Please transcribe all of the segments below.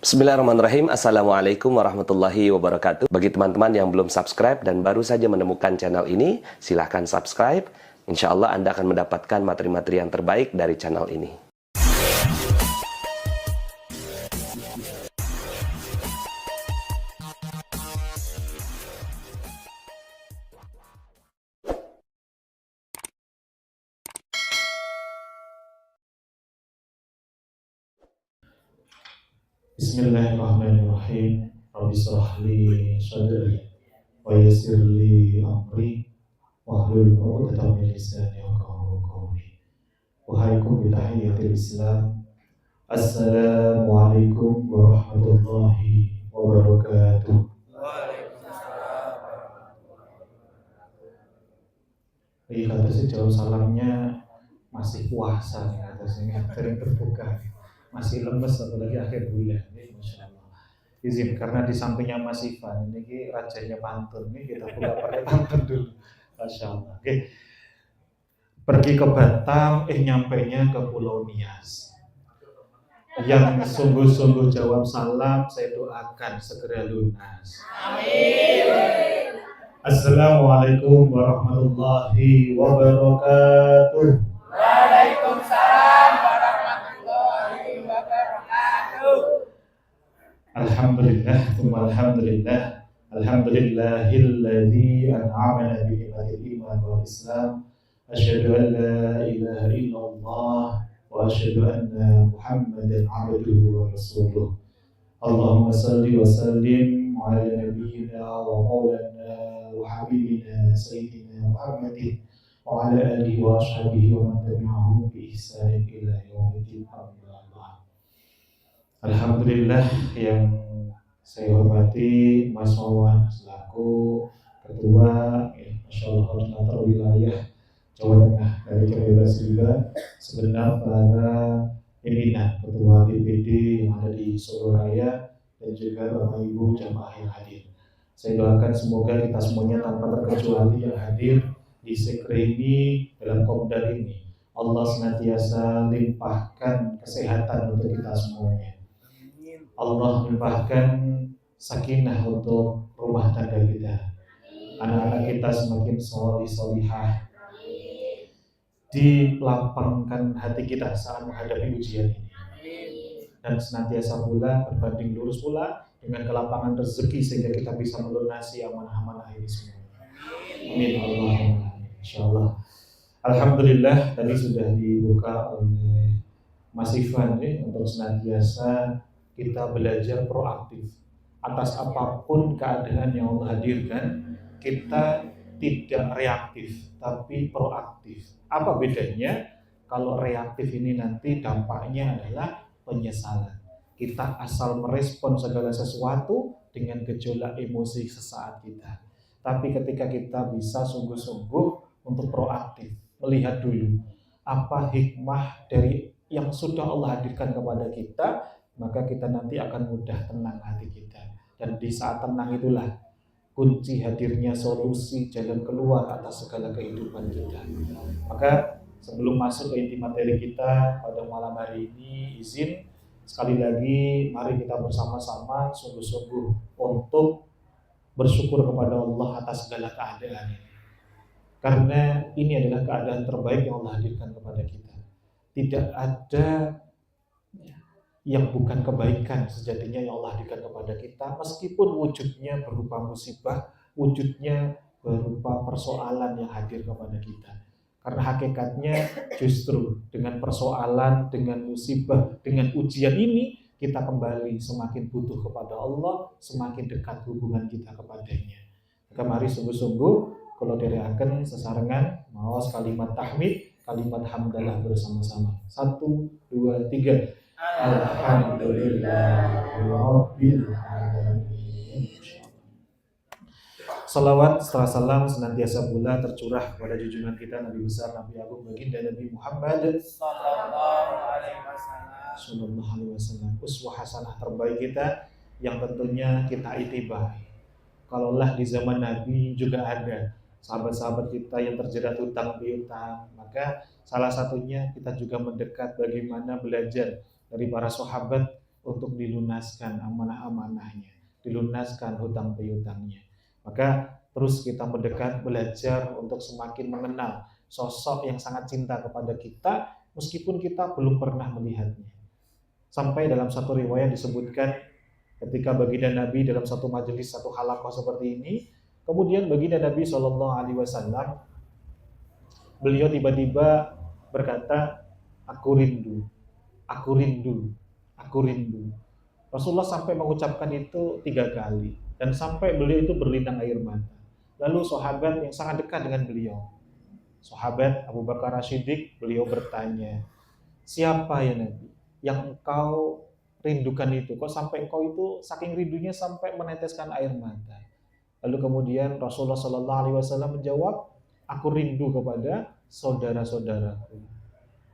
Bismillahirrahmanirrahim. Assalamualaikum warahmatullahi wabarakatuh. Bagi teman-teman yang belum subscribe dan baru saja menemukan channel ini, silahkan subscribe. Insya Allah Anda akan mendapatkan materi-materi yang terbaik dari channel ini. Bismillahirrahmanirrahim. Rabbi shrah li sadri wa yassir li amri wahlul 'uqdatam min lisani yafqahu qawli. Uhayyikum bi tahiyyatil Islam. Assalamualaikum warahmatullahi wabarakatuh. Iya kata sih jawab salamnya masih puasa nih kata sih sering berbuka. Masih lemes apalagi akhir bulan. Masya Allah. Izin karena di sampingnya Mas Ivan ini rajanya pantun nih kita buka pakai pantun dulu. Masya Allah. Oke. Pergi ke Batam, nyampainya ke Pulau Nias. Yang sungguh-sungguh jawab salam saya doakan segera lunas. Amin. Assalamualaikum warahmatullahi wabarakatuh. Waalaikumsalam warahmatullahi wabarakatuh. Alhamdulillah, alhamdulillah, alhamdulillahilladzi an'amana bi ni'matil iman wal islam. Asyhadu an la ilaha illallah wa asyhadu anna Muhammadan 'abduhu wa rasuluh. Allahumma salli wa sallim ala nabiyyina wa maulana wa habibina sayyidina Muhammadin wa ala alihi wa ashabihi wa man tabi'ahum bi ihsanin ila yaumiddin. Alhamdulillah yang saya hormati Mas Wawan selaku Ketua Masya Allah Koordinator Wilayah Jawa Tengah dari Kemewas juga, segenap para pimpinan Ketua DPD yang ada di Solo Raya dan juga Bapak Ibu jamaah yang hadir. Saya doakan semoga kita semuanya tanpa terkecuali yang hadir di sekre ini dalam Kopdar ini Allah senantiasa limpahkan kesehatan untuk kita semuanya. Allah limpahkan sakinah untuk rumah tangga kita. Anak-anak kita semakin solih-solihah. Dilapangkan hati kita saat menghadapi ujian ini. Dan senantiasa pula berbanding lurus pula dengan kelapangan rezeki sehingga kita bisa melunasi amanah-amanah ini semua. Amin Allahumma. Insyaallah. Alhamdulillah tadi sudah dibuka oleh Mas Ivan untuk senantiasa kita belajar proaktif atas apapun keadaan yang Allah hadirkan. Kita tidak reaktif tapi proaktif. Apa bedanya? Kalau reaktif ini nanti dampaknya adalah penyesalan. Kita asal merespon segala sesuatu dengan gejolak emosi sesaat kita. Tapi ketika kita bisa sungguh-sungguh untuk proaktif, melihat dulu apa hikmah dari yang sudah Allah hadirkan kepada kita, maka kita nanti akan mudah tenang hati kita. Dan di saat tenang itulah kunci hadirnya solusi jalan keluar atas segala kehidupan kita. Maka sebelum masuk ke inti materi kita pada malam hari ini, izin sekali lagi mari kita bersama-sama sungguh-sungguh untuk bersyukur kepada Allah atas segala keadaan ini. Karena ini adalah keadaan terbaik yang Allah hadirkan kepada kita. Tidak ada yang bukan kebaikan sejatinya yang Allah hadirkan kepada kita, meskipun wujudnya berupa musibah, wujudnya berupa persoalan yang hadir kepada kita. Karena hakikatnya justru dengan persoalan, dengan musibah, dengan ujian ini kita kembali semakin butuh kepada Allah, semakin dekat hubungan kita kepadanya. Maka mari sungguh-sungguh kalau diriakan sesarengan mawas kalimat tahmid, kalimat hamdalah bersama-sama. 1, 2, 3. Alhamdulillahirabbil alamin. Salawat serta salam senantiasa pula tercurah kepada junjungan kita Nabi besar Nabi Agung baginda Nabi Muhammad sallallahu alaihi wasallam, uswah hasanah terbaik kita yang tentunya kita itibai. Kalaulah di zaman Nabi juga ada sahabat-sahabat kita yang terjerat hutang piutang, maka salah satunya kita juga mendekat bagaimana belajar dari para sahabat untuk dilunaskan amanah-amanahnya, dilunaskan hutang piutangnya. Maka terus kita mendekat, belajar untuk semakin mengenal sosok yang sangat cinta kepada kita, meskipun kita belum pernah melihatnya. Sampai dalam satu riwayat disebutkan ketika baginda Nabi dalam satu majelis, satu halaqah seperti ini, kemudian baginda Nabi SAW, beliau tiba-tiba berkata, aku rindu, aku rindu, aku rindu. Rasulullah sampai mengucapkan itu 3 kali, dan sampai beliau itu berlinang air mata. Lalu sahabat yang sangat dekat dengan beliau, sahabat Abu Bakar As-Siddiq, beliau bertanya, siapa ya Nabi yang engkau rindukan itu? Kok sampai engkau itu saking rindunya sampai meneteskan air mata? Lalu kemudian Rasulullah SAW menjawab, aku rindu kepada saudara-saudaraku.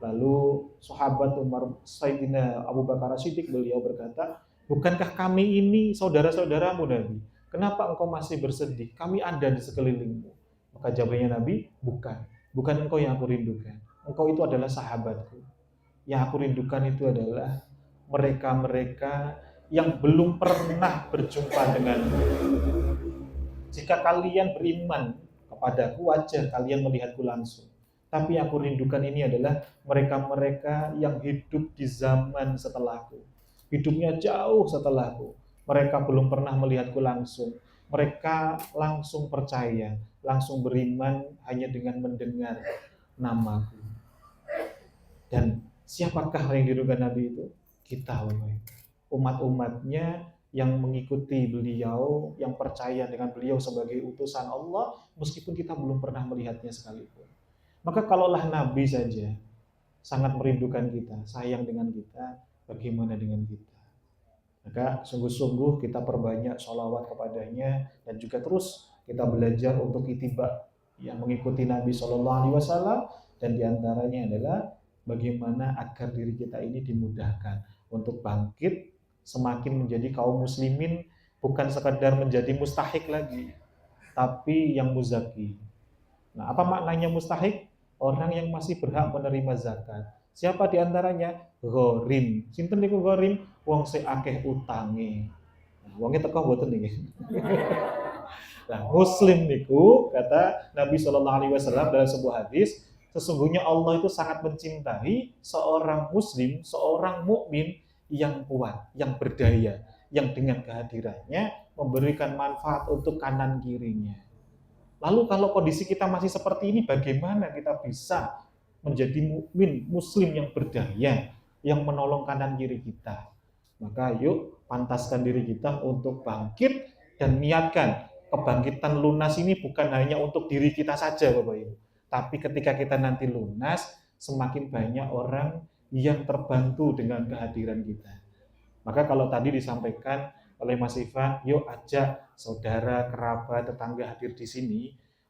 Lalu sahabat Umar Sayyidina Abu Bakar As-Siddiq, beliau berkata, bukankah kami ini saudara-saudaramu Nabi? Kenapa engkau masih bersedih? Kami ada di sekelilingmu. Maka jawabnya Nabi, bukan engkau yang aku rindukan. Engkau itu adalah sahabatku. Yang aku rindukan itu adalah mereka-mereka yang belum pernah berjumpa denganmu. Jika kalian beriman kepadaku, wajar kalian melihatku langsung. Tapi yang aku rindukan ini adalah mereka-mereka yang hidup di zaman setelahku. Hidupnya jauh setelahku. Mereka belum pernah melihatku langsung. Mereka langsung percaya, langsung beriman hanya dengan mendengar namaku. Dan siapakah yang dirindukan Nabi itu? Kita, umat-umatnya yang mengikuti beliau, yang percaya dengan beliau sebagai utusan Allah, meskipun kita belum pernah melihatnya sekalipun. Maka kalaulah Nabi saja sangat merindukan kita, sayang dengan kita, bagaimana dengan kita? Maka sungguh-sungguh kita perbanyak sholawat kepadanya, dan juga terus kita belajar untuk ittiba, yang mengikuti Nabi SAW, dan diantaranya adalah bagaimana agar diri kita ini dimudahkan untuk bangkit, semakin menjadi kaum muslimin, bukan sekadar menjadi mustahik lagi, tapi yang muzaki. Nah, apa maknanya mustahik? Orang yang masih berhak menerima zakat. Siapa diantaranya? Ghorim. Sinten niku ghorim? Wong sing akeh utange. Nah, wonge teko mboten niki. Nah, muslim niku kata Nabi SAW dalam sebuah hadis, sesungguhnya Allah itu sangat mencintai seorang muslim, seorang mukmin yang kuat, yang berdaya, yang dengan kehadirannya memberikan manfaat untuk kanan kirinya. Lalu kalau kondisi kita masih seperti ini, bagaimana kita bisa menjadi mukmin, muslim yang berdaya, yang menolong kanan kiri kita? Maka yuk pantaskan diri kita untuk bangkit dan niatkan kebangkitan lunas ini bukan hanya untuk diri kita saja, Bapak Ibu. Tapi ketika kita nanti lunas, semakin banyak orang yang terbantu dengan kehadiran kita. Maka kalau tadi disampaikan oleh Mas Ivan, yuk ajak saudara, kerabat, tetangga hadir di sini,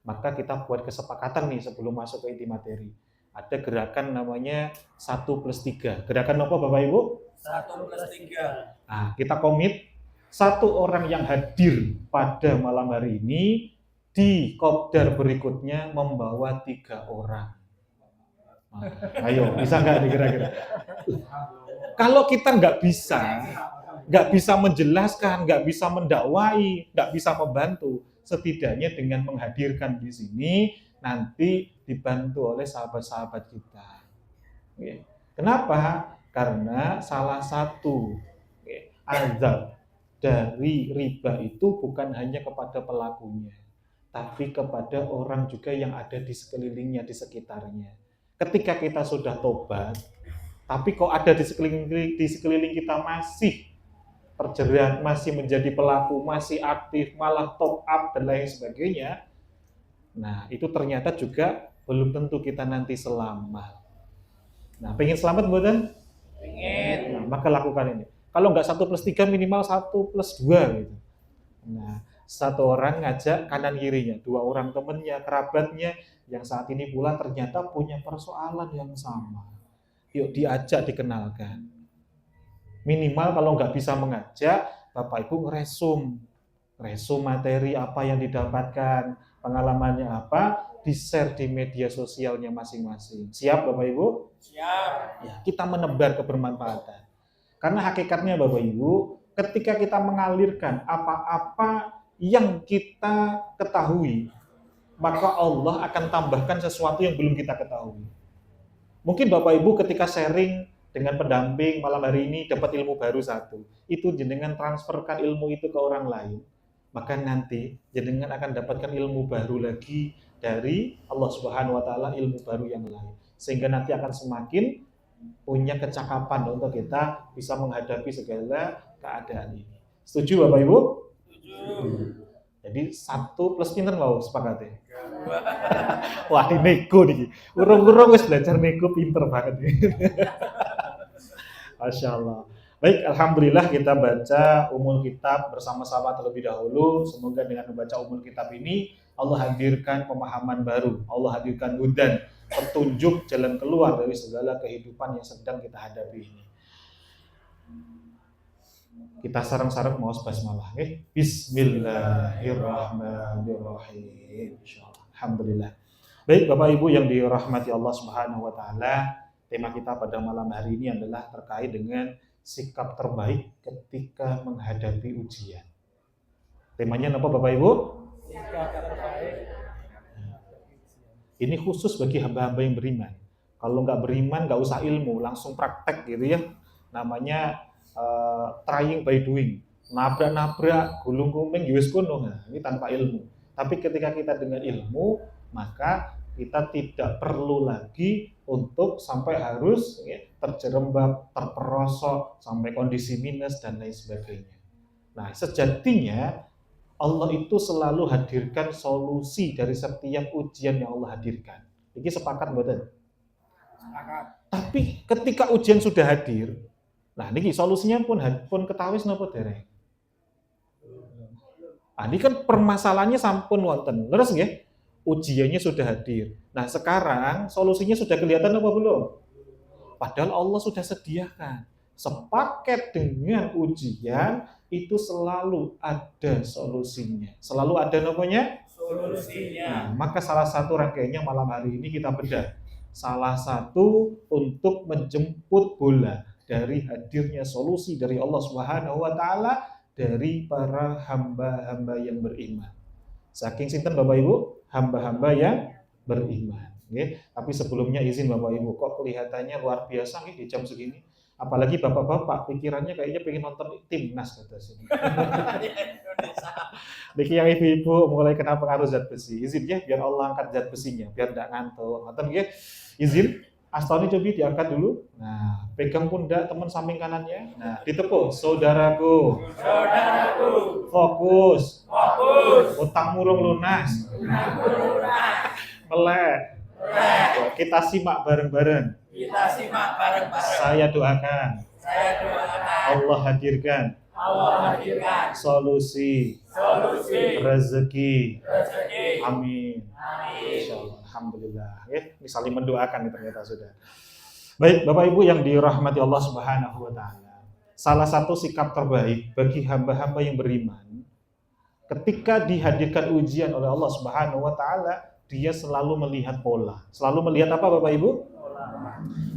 maka kita buat kesepakatan nih sebelum masuk ke inti materi. Ada gerakan namanya 1+3. Gerakan apa Bapak Ibu? 1+3. Nah, kita komit, satu orang yang hadir pada malam hari ini, di kopdar berikutnya membawa 3 orang. Nah, ayo, bisa nggak nih kira-kira? Kalau kita nggak bisa menjelaskan, nggak bisa mendakwai, nggak bisa membantu, setidaknya dengan menghadirkan di sini, nanti dibantu oleh sahabat-sahabat kita. Kenapa? Karena salah satu azab dari riba itu bukan hanya kepada pelakunya, tapi kepada orang juga yang ada di sekelilingnya, di sekitarnya. Ketika kita sudah tobat, tapi kok ada di sekeliling kita masih terjerat, masih menjadi pelaku, masih aktif, malah top up dan lain sebagainya, nah itu ternyata juga belum tentu kita nanti selamat. Nah, pengen selamat buatan? Pengen. Nah, maka lakukan ini. Kalau nggak 1+3 minimal 1+2 gitu. Nah, satu orang ngajak kanan kirinya, 2 orang temennya, kerabatnya yang saat ini pula ternyata punya persoalan yang sama. Yuk diajak, dikenalkan. Minimal kalau nggak bisa mengajak, Bapak Ibu ngeresum materi apa yang didapatkan, pengalamannya apa, di-share di media sosialnya masing-masing. Siap Bapak Ibu? Siap. Ya, kita menebar kebermanfaatan. Karena hakikatnya Bapak Ibu, ketika kita mengalirkan apa-apa yang kita ketahui, maka Allah akan tambahkan sesuatu yang belum kita ketahui. Mungkin Bapak Ibu ketika sharing dengan pendamping malam hari ini dapat ilmu baru satu, itu jenengan transferkan ilmu itu ke orang lain, maka nanti jenengan akan dapatkan ilmu baru lagi dari Allah Subhanahu wa taala, ilmu baru yang lain. Sehingga nanti akan semakin punya kecakapan untuk kita bisa menghadapi segala keadaan ini. Setuju Bapak Ibu? Jadi 1 plus pinter mau sepakatnya. Wah, ini nego nih. Urung-urung wis belajar nego pinter banget nih. Masya Allah. Baik, alhamdulillah kita baca umul kitab bersama-sama terlebih dahulu. Semoga dengan membaca umul kitab ini Allah hadirkan pemahaman baru, Allah hadirkan hudan, petunjuk jalan keluar dari segala kehidupan yang sedang kita hadapi ini. Kita sarang-sarang mau basmalah, okay? Bismillahirrahmanirrahim. Insyaallah. Alhamdulillah. Baik Bapak Ibu yang dirahmati Allah Subhanahu wa taala, tema kita pada malam hari ini adalah terkait dengan sikap terbaik ketika menghadapi ujian. Temanya apa Bapak Ibu? Sikap terbaik. Ini khusus bagi hamba-hamba yang beriman. Kalau nggak beriman, nggak usah ilmu, langsung praktek gitu ya. Namanya trying by doing. Nabrak-nabrak, gulung-gulung, wis kono. Nah, ini tanpa ilmu. Tapi ketika kita dengan ilmu, maka kita tidak perlu lagi untuk sampai harus terjerembab, terperosok, sampai kondisi minus dan lain sebagainya. Nah, sejatinya Allah itu selalu hadirkan solusi dari setiap ujian yang Allah hadirkan. Ini sepakat mboten? Sepakat. Tapi ketika ujian sudah hadir, nah niki solusinya pun ketawis napa dereng? Ah, ini kan permasalahannya sampun wonten. Leres nggih? Ujiannya sudah hadir. Nah, sekarang solusinya sudah kelihatan apa belum? Padahal Allah sudah sediakan. Sepaket dengan ujian itu selalu ada solusinya. Selalu ada namanya Solusinya. Nah, maka salah satu rangkaiannya malam hari ini kita bedah. Salah satu untuk menjemput bola dari hadirnya solusi dari Allah Subhanahu wa taala dari para hamba-hamba yang beriman. Saking sinten Bapak Ibu? Hamba-hamba yang beriman. Oke. Tapi sebelumnya izin Bapak Ibu, kok kelihatannya luar biasa nih di jam segini. Apalagi bapak-bapak pikirannya kayaknya pengen nonton timnas kata sini. Niki yang ibu-ibu mulai kena pengaruh zat besi. Izin ya biar Allah angkat zat besinya, biar tidak ngantuk. Ngoten nggih. Izin. Astoni coba diangkat dulu. Nah, pegang pundak teman samping kanannya. Nah, ditepuk. Saudaraku. Saudaraku. Fokus. Fokus. Utang murung lunas. Melek. Kita simak bareng-bareng. Kita simak bareng-bareng. Saya doakan. Saya doakan. Allah hadirkan Allah hadirkan solusi rezeki. Amin. Insyaallah. Alhamdulillah. Ini saling mendoakan ternyata sudah. Baik, Bapak Ibu yang dirahmati Allah Subhanahu wa taala. Salah satu sikap terbaik bagi hamba-hamba yang beriman ketika dihadirkan ujian oleh Allah Subhanahu wa taala, dia selalu melihat pola. Selalu melihat apa Bapak Ibu?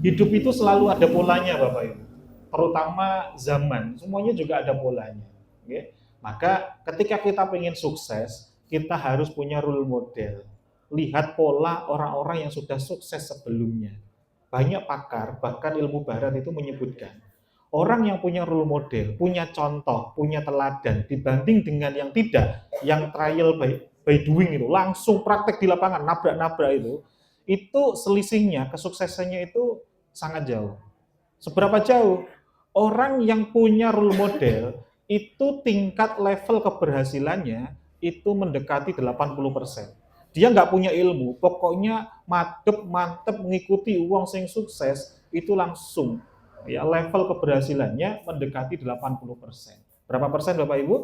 Hidup itu selalu ada polanya Bapak Ibu. Terutama zaman, semuanya juga ada polanya. Okay? Maka ketika kita pengen sukses, kita harus punya role model. Lihat pola orang-orang yang sudah sukses sebelumnya. Banyak pakar, bahkan ilmu barat itu menyebutkan, orang yang punya role model, punya contoh, punya teladan, dibanding dengan yang tidak, yang trial by doing itu, langsung praktek di lapangan, nabrak-nabrak itu selisihnya, kesuksesannya itu sangat jauh. Seberapa jauh? Orang yang punya role model, itu tingkat level keberhasilannya itu mendekati 80%. Dia nggak punya ilmu, pokoknya mantep mengikuti uang sing sukses, itu langsung ya level keberhasilannya mendekati 80%. Berapa persen Bapak Ibu?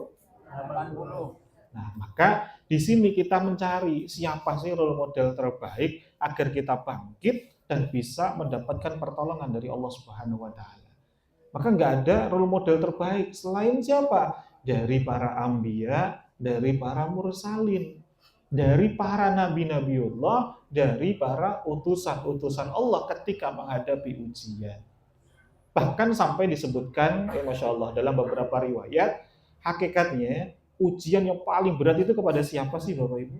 80. Nah, maka di sini kita mencari siapa sih role model terbaik agar kita bangkit dan bisa mendapatkan pertolongan dari Allah Subhanahu wa taala. Maka nggak ada role model terbaik selain siapa? Dari para anbiya, dari para mursalin, dari para nabi-nabiullah, dari para utusan-utusan Allah ketika menghadapi ujian. Bahkan sampai disebutkan, Masya Allah, dalam beberapa riwayat, hakikatnya ujian yang paling berat itu kepada siapa sih Bapak Ibu?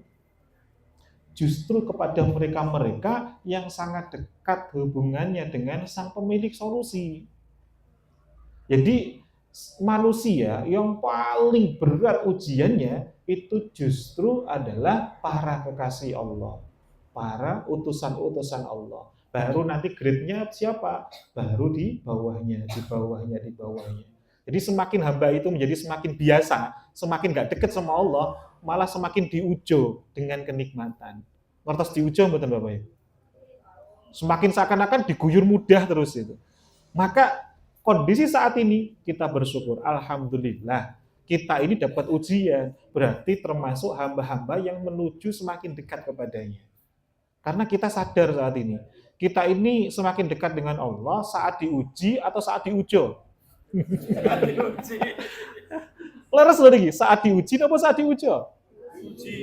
Justru kepada mereka-mereka yang sangat dekat hubungannya dengan sang pemilik solusi. Jadi manusia yang paling berat ujiannya itu justru adalah para kekasih Allah, para utusan-utusan Allah. Baru nanti grade-nya siapa? Baru di bawahnya, di bawahnya, di bawahnya. Jadi semakin hamba itu menjadi semakin biasa, semakin gak deket sama Allah, malah semakin diujo dengan kenikmatan. Ngertos diujo mboten Bapak Ibu? Semakin seakan-akan diguyur mudah terus itu. Maka kondisi saat ini kita bersyukur, alhamdulillah kita ini dapat ujian, berarti termasuk hamba-hamba yang menuju semakin dekat kepadanya. Karena kita sadar saat ini, kita ini semakin dekat dengan Allah saat diuji atau saat diujo. Leres lagi, saat diuji apa saat diujo?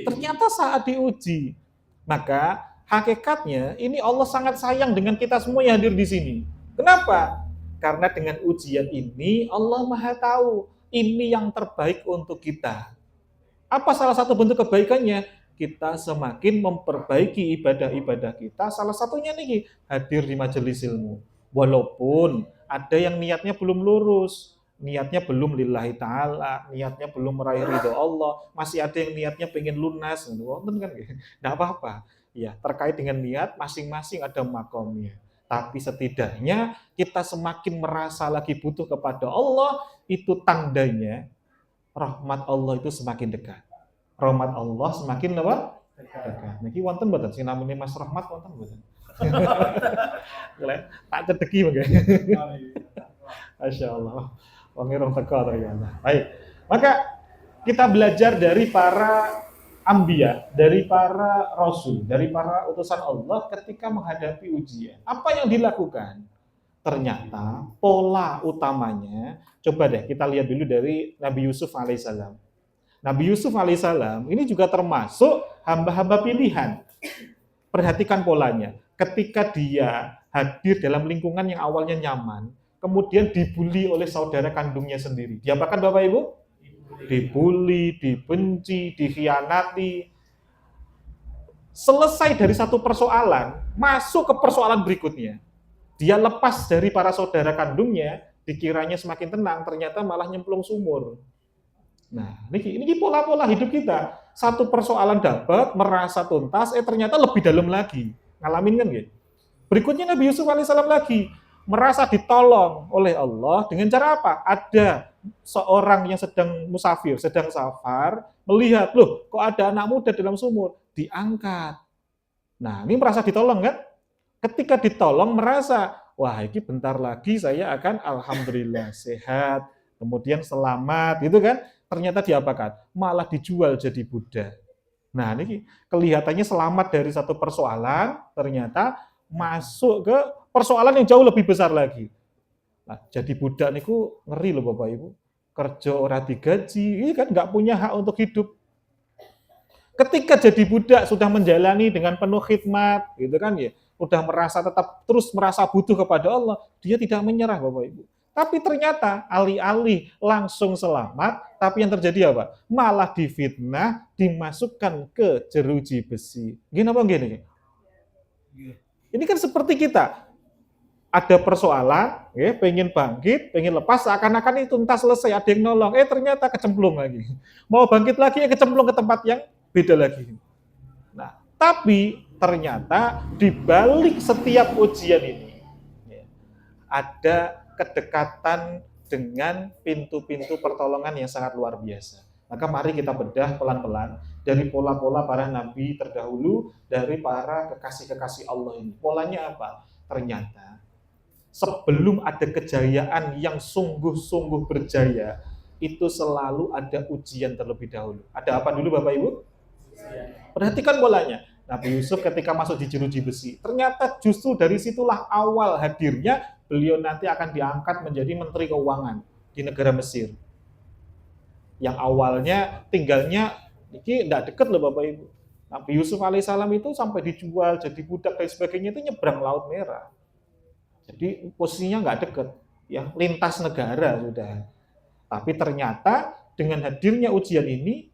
Ternyata saat diuji. Maka hakikatnya ini Allah sangat sayang dengan kita semua yang hadir di sini. Kenapa? Karena dengan ujian ini Allah Maha tahu ini yang terbaik untuk kita. Apa salah satu bentuk kebaikannya? Kita semakin memperbaiki ibadah-ibadah kita. Salah satunya nih hadir di majelis ilmu. Walaupun ada yang niatnya belum lurus, niatnya belum lillahi ta'ala, niatnya belum meraih ridho Allah, masih ada yang niatnya pengen lunas, kan? Nggak apa-apa. Ya, terkait dengan niat masing-masing ada makomnya. Tapi setidaknya kita semakin merasa lagi butuh kepada Allah, itu tandanya rahmat Allah itu semakin dekat. Rahmat Allah semakin apa? Dekat. Niki wonten mboten sing namine Mas Rahmat wonten mboten? Tak cedeki mengke. Masya Allah. Wong irung teko ternyata. Baik. Maka kita belajar dari para anbiya, dari para rasul, dari para utusan Allah ketika menghadapi ujian. Apa yang dilakukan? Ternyata pola utamanya, coba deh kita lihat dulu dari Nabi Yusuf alaihissalam. Nabi Yusuf alaihissalam ini juga termasuk hamba-hamba pilihan. Perhatikan polanya. Ketika dia hadir dalam lingkungan yang awalnya nyaman, kemudian dibully oleh saudara kandungnya sendiri. Diapakan Bapak Ibu? Dibully, dibenci, dikhianati. Selesai dari satu persoalan, masuk ke persoalan berikutnya. Dia lepas dari para saudara kandungnya, dikiranya semakin tenang, ternyata malah nyemplung sumur. Nah, ini pola-pola hidup kita. Satu persoalan dapat, merasa tuntas, ternyata lebih dalam lagi. Ngalamin kan gitu. Berikutnya Nabi Yusuf alaihissalam lagi, merasa ditolong oleh Allah dengan cara apa? Ada seorang yang sedang musafir, sedang safar, melihat, loh kok ada anak muda dalam sumur, diangkat. Nah, ini merasa ditolong kan? Ketika ditolong merasa, wah ini bentar lagi saya akan alhamdulillah sehat, kemudian selamat, gitu kan? Ternyata diapakan? Malah dijual jadi budak. Nah, ini kelihatannya selamat dari satu persoalan, ternyata masuk ke persoalan yang jauh lebih besar lagi. Nah, jadi budak niku ngeri loh Bapak Ibu. Kerja ora digaji, ini kan nggak punya hak untuk hidup. Ketika jadi budak sudah menjalani dengan penuh khidmat, gitu kan ya, udah merasa tetap terus merasa butuh kepada Allah, dia tidak menyerah Bapak Ibu. Tapi ternyata alih-alih langsung selamat, tapi yang terjadi apa? Malah difitnah, dimasukkan ke jeruji besi. Gini apa gini? Ini kan seperti kita. Ada persoalan, ya, pengen bangkit, pengen lepas, seakan-akan itu tuntas selesai, ada yang nolong, ternyata kecemplung lagi. Mau bangkit lagi, kecemplung ke tempat yang beda lagi. Nah, tapi ternyata di balik setiap ujian ini, ya, ada kedekatan dengan pintu-pintu pertolongan yang sangat luar biasa. Maka mari kita bedah pelan-pelan dari pola-pola para nabi terdahulu, dari para kekasih-kekasih Allah ini. Polanya apa? Ternyata sebelum ada kejayaan yang sungguh-sungguh berjaya, itu selalu ada ujian terlebih dahulu. Ada apa dulu Bapak Ibu? Perhatikan polanya. Nabi Yusuf ketika masuk di jeruji besi, ternyata justru dari situlah awal hadirnya beliau nanti akan diangkat menjadi Menteri Keuangan di negara Mesir. Yang awalnya tinggalnya ini tidak dekat loh Bapak Ibu. Nabi Yusuf alaihissalam itu sampai dijual jadi budak dan sebagainya itu nyebrang Laut Merah. Jadi posisinya nggak dekat. ya lintas negara sudah. Tapi ternyata dengan hadirnya ujian ini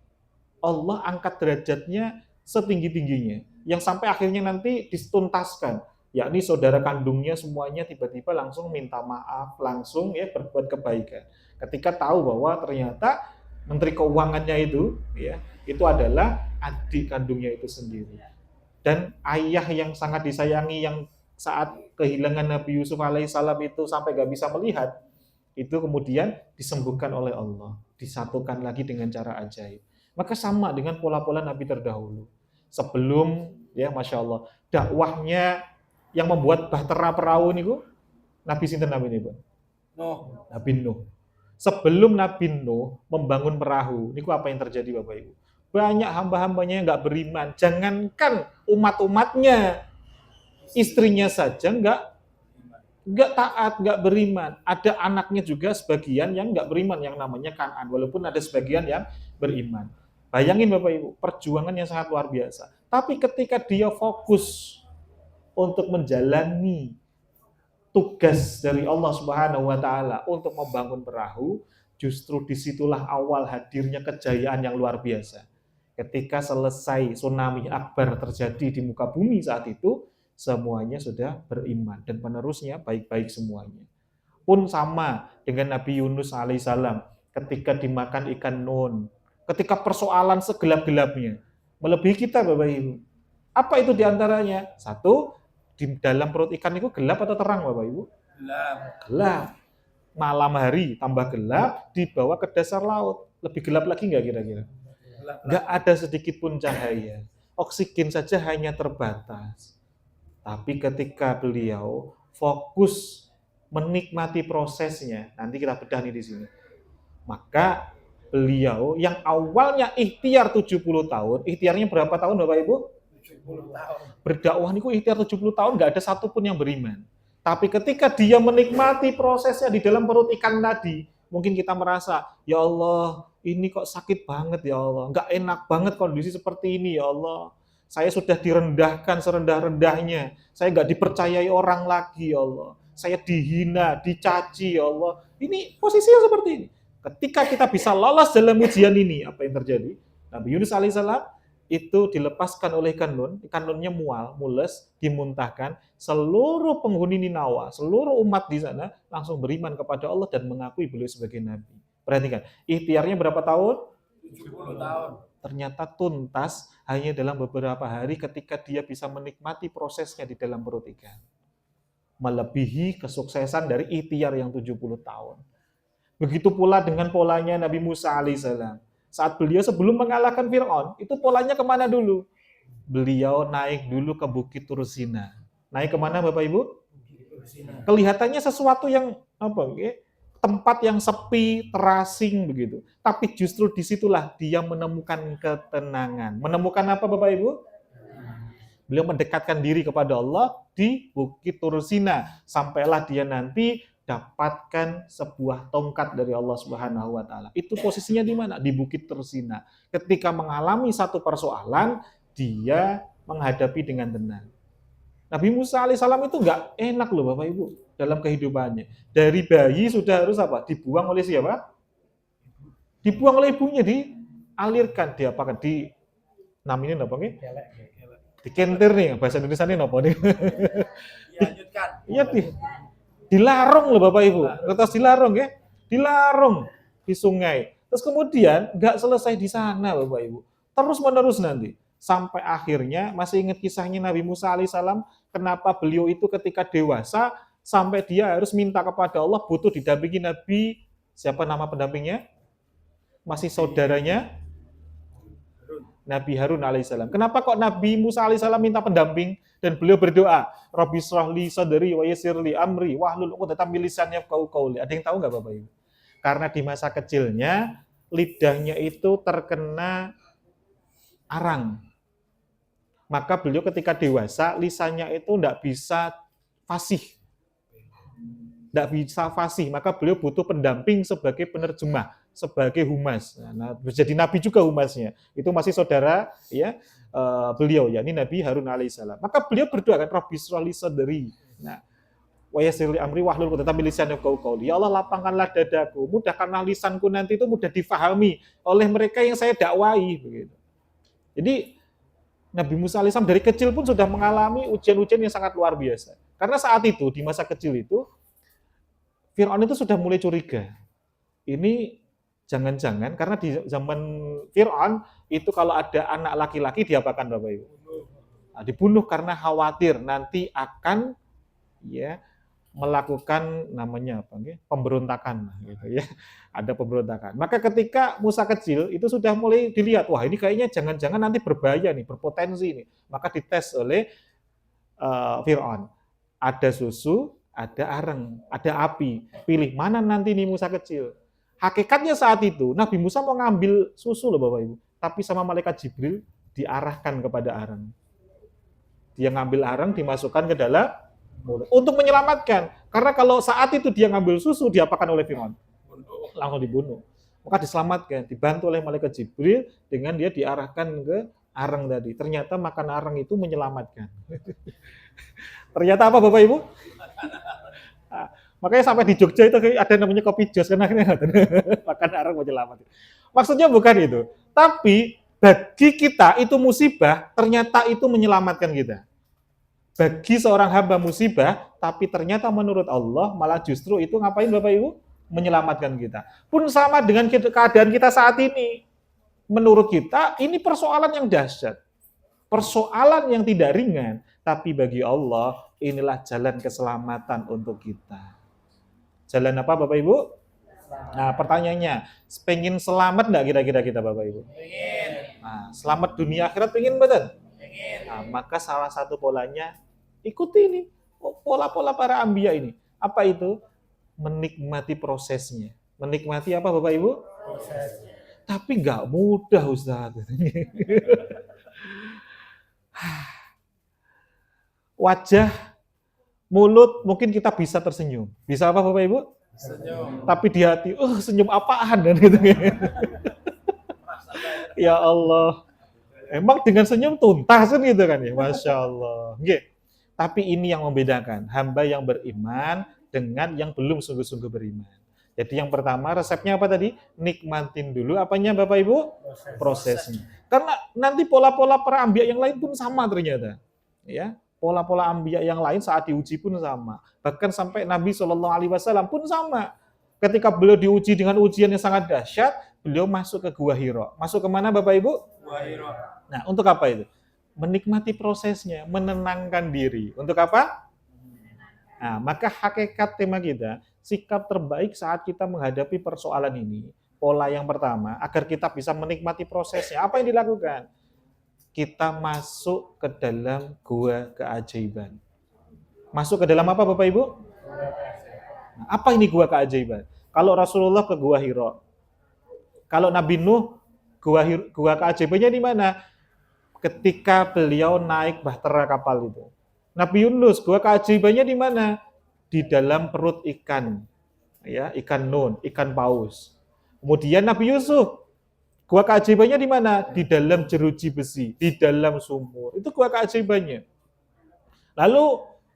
Allah angkat derajatnya setinggi-tingginya yang sampai akhirnya nanti dituntaskan, yakni saudara kandungnya semuanya tiba-tiba langsung minta maaf, langsung ya berbuat kebaikan ketika tahu bahwa ternyata menteri keuangannya itu ya itu adalah adik kandungnya itu sendiri. Dan ayah yang sangat disayangi yang saat kehilangan Nabi Yusuf alaihissalam itu sampai gak bisa melihat, itu kemudian disembuhkan oleh Allah, disatukan lagi dengan cara ajaib. Maka sama dengan pola-pola Nabi terdahulu. Sebelum, ya Masya Allah, dakwahnya yang membuat bahtera perahu niku, Nabi sinten Nabi ini, Nuh. Nabi Nuh. Sebelum Nabi Nuh membangun perahu, niku apa yang terjadi Bapak Ibu? Banyak hamba-hambanya yang nggak beriman. Jangankan umat-umatnya, istrinya saja nggak taat, nggak beriman. Ada anaknya juga sebagian yang nggak beriman, yang namanya Kan'an. Walaupun ada sebagian yang beriman. Bayangin Bapak Ibu, perjuangan yang sangat luar biasa. Tapi ketika dia fokus untuk menjalani tugas dari Allah Subhanahu wa Ta'ala untuk membangun perahu, justru disitulah awal hadirnya kejayaan yang luar biasa. Ketika selesai tsunami akbar terjadi di muka bumi saat itu, semuanya sudah beriman dan penerusnya baik-baik semuanya. Pun sama dengan Nabi Yunus alaihissalam ketika dimakan ikan nun, ketika persoalan segelap-gelapnya melebihi kita Bapak Ibu. Apa itu diantaranya? Satu, di dalam perut ikan itu gelap atau terang Bapak Ibu? Gelap. Gelap. Malam hari tambah gelap, dibawa ke dasar laut. Lebih gelap lagi nggak kira-kira? Nggak ada sedikit pun cahaya. Oksigen saja hanya terbatas. Tapi ketika beliau fokus menikmati prosesnya, nanti kita bedah nih di sini. Maka beliau yang awalnya ikhtiar 70 tahun, ikhtiarnya berapa tahun Bapak Ibu? 70 tahun. Berdakwah niku ikhtiar 70 tahun, nggak ada satupun yang beriman. Tapi ketika dia menikmati prosesnya di dalam perut ikan tadi, mungkin kita merasa, ya Allah, ini kok sakit banget ya Allah, nggak enak banget kondisi seperti ini ya Allah. Saya sudah direndahkan serendah-rendahnya, saya nggak dipercayai orang lagi ya Allah. Saya dihina, dicaci ya Allah. Ini posisinya seperti ini. Ketika kita bisa lolos dalam ujian ini, apa yang terjadi? Nabi Yunus alaihissalam itu dilepaskan oleh ikan nunnya mual, mules, dimuntahkan. Seluruh penghuni Ninawa, seluruh umat di sana langsung beriman kepada Allah dan mengakui beliau sebagai nabi. Perhatikan, ikhtiarnya berapa tahun? 70 tahun. Ternyata tuntas hanya dalam beberapa hari ketika dia bisa menikmati prosesnya di dalam perut ikan. Melebihi kesuksesan dari ikhtiar yang 70 tahun. Begitu pula dengan polanya Nabi Musa alaihissalam. Saat beliau sebelum mengalahkan Fir'aun, itu polanya kemana dulu? Beliau naik dulu ke Bukit Tursina. Naik kemana Bapak Ibu? Kelihatannya sesuatu yang tempat yang sepi, terasing begitu. Tapi justru disitulah dia menemukan ketenangan. Menemukan apa Bapak Ibu? Beliau mendekatkan diri kepada Allah di Bukit Tursina. Sampailah dia nanti dapatkan sebuah tongkat dari Allah Subhanahu wa Ta'ala. Itu posisinya di mana? Di Bukit Tursina. Ketika mengalami satu persoalan, dia menghadapi dengan tenang. Nabi Musa alaihissalam itu nggak enak loh Bapak Ibu dalam kehidupannya. Dari bayi sudah harus apa? Dibuang oleh siapa? Dibuang oleh ibunya, dialirkan, diapakan? Namanya apa nih? Dikentir nih, bahasa Indonesia ini apa nih? Dilanjutkan. Iya, dilarung loh Bapak Ibu. Terus dilarung ya? Dilarung di sungai. Terus kemudian nggak selesai di sana Bapak Ibu. Terus menerus nanti. Sampai akhirnya, masih ingat kisahnya Nabi Musa alaihissalam, kenapa beliau itu ketika dewasa, sampai dia harus minta kepada Allah, butuh didampingi Nabi, siapa nama pendampingnya? Masih saudaranya? Nabi Harun alaihissalam. Kenapa kok Nabi Musa alaihissalam minta pendamping? Dan beliau berdoa, Rabbi shrahli sadri wa yassirli amri wahlul 'uqdatam min lisani yafqahu qawli. Ada yang tahu nggak Bapak Ibu? Karena di masa kecilnya, lidahnya itu terkena arang. Maka beliau ketika dewasa, lisannya itu tidak bisa fasih. Tidak bisa fasih, maka beliau butuh pendamping sebagai penerjemah, sebagai humas. Nah, jadi nabi juga humasnya. Itu masih saudara ya beliau, yakni Nabi Harun alaihissalam. Maka beliau berdoa kan, Rabbi shrahli sadri. Nah, Wa yassir li amri wahlul 'uqdatam min lisani yafqahu qawli. Ya Allah, lapangkanlah dadaku, mudahkanlah lisanku nanti itu mudah difahami oleh mereka yang saya dakwai begitu. Jadi Nabi Musa alaihissalam dari kecil pun sudah mengalami ujian-ujian yang sangat luar biasa. Karena saat itu, di masa kecil itu, Fir'aun itu sudah mulai curiga. Ini jangan-jangan, karena di zaman Fir'aun, itu kalau ada anak laki-laki diapakan Bapak Ibu? Nah, dibunuh karena khawatir nanti akan ya melakukan namanya apa? Pemberontakan gitu ya. Ada pemberontakan. Maka ketika Musa kecil itu sudah mulai dilihat, wah ini kayaknya jangan-jangan nanti berbahaya nih, berpotensi nih. Maka dites oleh Fir'aun. Ada susu, ada areng, ada api. Pilih mana nanti nih Musa kecil. Hakikatnya saat itu Nabi Musa mau ngambil susu loh Bapak Ibu, tapi sama malaikat Jibril diarahkan kepada areng. Dia ngambil areng dimasukkan ke dalam mulut untuk menyelamatkan. Karena kalau saat itu dia ngambil susu diapakan oleh Fir'aun? Langsung dibunuh. Maka diselamatkan, dibantu oleh malaikat Jibril dengan dia diarahkan ke areng tadi. Ternyata makan areng itu menyelamatkan. Ternyata apa Bapak Ibu? Nah, makanya sampai di Jogja itu ada namanya kopi jos karena makan areng menyelamatkan. Maksudnya bukan itu. Tapi bagi kita itu musibah, ternyata itu menyelamatkan kita. Bagi seorang hamba musibah, tapi ternyata menurut Allah malah justru itu ngapain Bapak Ibu? Menyelamatkan kita. Pun sama dengan keadaan kita saat ini. Menurut kita ini persoalan yang dahsyat. Persoalan yang tidak ringan, tapi bagi Allah inilah jalan keselamatan untuk kita. Jalan apa Bapak Ibu? Nah, pertanyaannya, pengen selamat enggak kira-kira kita Bapak Ibu? Pengen. Nah, selamat dunia akhirat pengen betul? Pengen. Nah, maka salah satu polanya ikuti ini, pola-pola para anbiya ini. Apa itu? Menikmati prosesnya. Menikmati apa Bapak Ibu? Prosesnya. Tapi nggak mudah Ustaz. Wajah, mulut mungkin kita bisa tersenyum. Bisa apa Bapak Ibu? Senyum. Tapi di hati, senyum apaan dan gitu. Ya Allah. Emang dengan senyum tuntas kan gitu kan ya. Masya Allah. Nggih. Tapi ini yang membedakan hamba yang beriman dengan yang belum sungguh-sungguh beriman. Jadi yang pertama resepnya apa tadi? Nikmatin dulu apanya Bapak Ibu? Prosesnya. Karena nanti pola-pola para anbiya yang lain pun sama ternyata. Ya, pola-pola anbiya yang lain saat diuji pun sama. Bahkan sampai Nabi SAW pun sama. Ketika beliau diuji dengan ujian yang sangat dahsyat, beliau masuk ke Gua Hira. Masuk kemana Bapak Ibu? Gua Hira. Nah, untuk apa itu? Menikmati prosesnya, menenangkan diri. Untuk apa? Nah, maka hakikat tema kita, sikap terbaik saat kita menghadapi persoalan ini, pola yang pertama, agar kita bisa menikmati prosesnya. Apa yang dilakukan? Kita masuk ke dalam gua keajaiban. Masuk ke dalam apa Bapak Ibu? Nah, apa ini gua keajaiban? Kalau Rasulullah ke Gua Hira. Kalau Nabi Nuh, gua keajaibannya di mana? Ketika beliau naik bahtera kapal itu. Nabi Yunus, gua keajaibannya di mana? Di dalam perut ikan. Ya, ikan nun, ikan paus. Kemudian Nabi Yusuf, gua keajaibannya di mana? Di dalam jeruji besi, di dalam sumur. Itu gua keajaibannya. Lalu,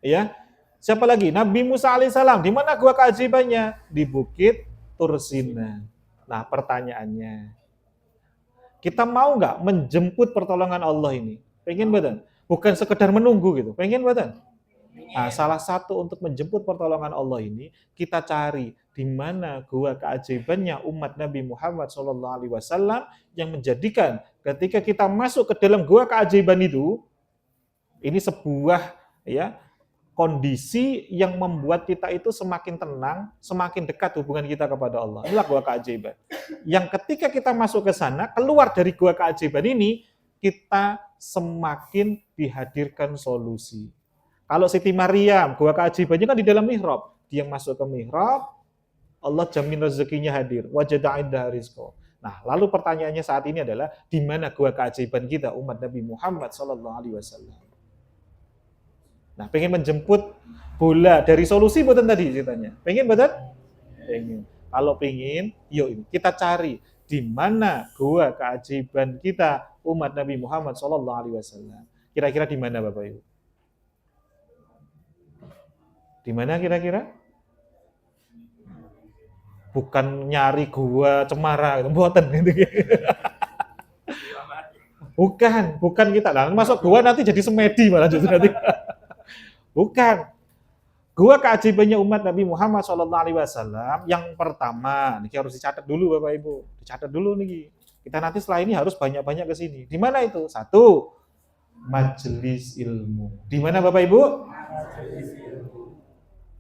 ya, siapa lagi? Nabi Musa alaihissalam, di mana gua keajaibannya? Di Bukit Tursina. Nah, pertanyaannya, kita mau nggak menjemput pertolongan Allah ini? Pengen badan? Bukan sekedar menunggu gitu. Pengen badan? Nah, salah satu untuk menjemput pertolongan Allah ini, kita cari di mana gua keajaibannya umat Nabi Muhammad SAW yang menjadikan ketika kita masuk ke dalam gua keajaiban itu, ini sebuah ya kondisi yang membuat kita itu semakin tenang, semakin dekat hubungan kita kepada Allah. Inilah gua keajaiban. Yang ketika kita masuk ke sana, keluar dari gua keajaiban ini, kita semakin dihadirkan solusi. Kalau Siti Maryam, gua keajaibannya kan di dalam mihrab. Dia masuk ke mihrab, Allah jamin rezekinya hadir. Wajada indaha rizqa. Nah, lalu pertanyaannya saat ini adalah, di mana gua keajaiban kita umat Nabi Muhammad SAW? Nah, pengen menjemput bola dari solusi buatan tadi ceritanya. Pengen buatan? Pengen. Kalau pengen, yuk kita cari di mana gua keajaiban kita umat Nabi Muhammad SAW. Kira-kira di mana Bapak Ibu? Di Di mana kira-kira? Bukan nyari gua Cemara, gitu. Mboten gitu. Bukan kita. Nah, masuk gua nanti jadi semedi malah justru nanti. Bukan. Gua keajaibannya umat Nabi Muhammad SAW yang pertama, ini harus dicatat dulu Bapak Ibu. Dicatat dulu nih. Kita nanti setelah ini harus banyak-banyak ke sini. Di mana itu? Satu, majelis ilmu. Di mana Bapak Ibu?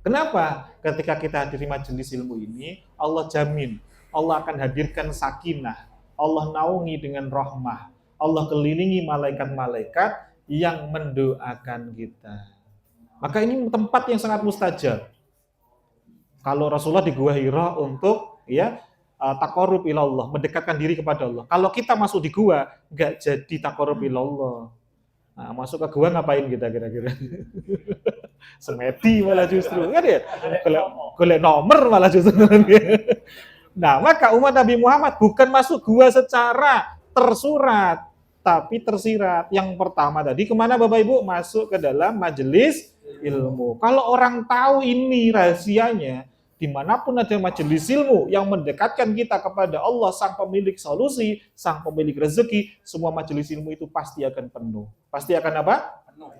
Kenapa? Ketika kita hadiri majelis ilmu ini, Allah jamin, Allah akan hadirkan sakinah, Allah naungi dengan rahmah, Allah kelilingi malaikat-malaikat yang mendoakan kita. Maka ini tempat yang sangat mustajab. Kalau Rasulullah di Gua Hira untuk taqarrub ilallah, mendekatkan diri kepada Allah. Kalau kita masuk di gua, nggak jadi taqarrub ilallah. Nah, masuk ke gua ngapain kita kira-kira? Semedi malah justru, kan ya? Golek nomor malah justru. Nah, maka umat Nabi Muhammad bukan masuk gua secara tersurat, tapi tersirat. Yang pertama tadi kemana Bapak Ibu? Masuk ke dalam majelis ilmu. Kalau orang tahu ini rahasianya, dimanapun ada majelis ilmu yang mendekatkan kita kepada Allah, sang pemilik solusi, sang pemilik rezeki, semua majelis ilmu itu pasti akan penuh. Pasti akan apa? Penuh.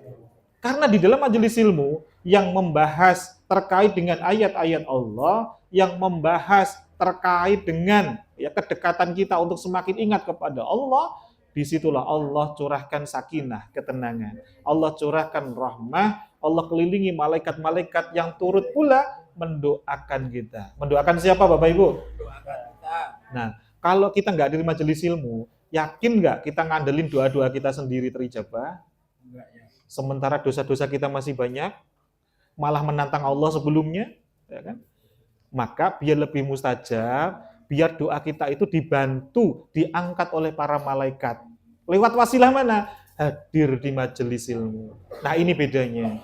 Karena di dalam majelis ilmu yang membahas terkait dengan ayat-ayat Allah, yang membahas terkait dengan kedekatan kita untuk semakin ingat kepada Allah, disitulah Allah curahkan sakinah, ketenangan. Allah curahkan rahmah, Allah kelilingi malaikat-malaikat yang turut pula mendoakan kita. Mendoakan siapa Bapak Ibu? Mendoakan kita. Nah, kalau kita nggak di majelis ilmu, yakin nggak kita ngandelin doa-doa kita sendiri terijabah? Enggak ya. Sementara dosa-dosa kita masih banyak, malah menantang Allah sebelumnya, ya kan? Maka biar lebih mustajab, biar doa kita itu dibantu, diangkat oleh para malaikat. Lewat wasilah mana? Hadir di majelis ilmu. Nah ini bedanya.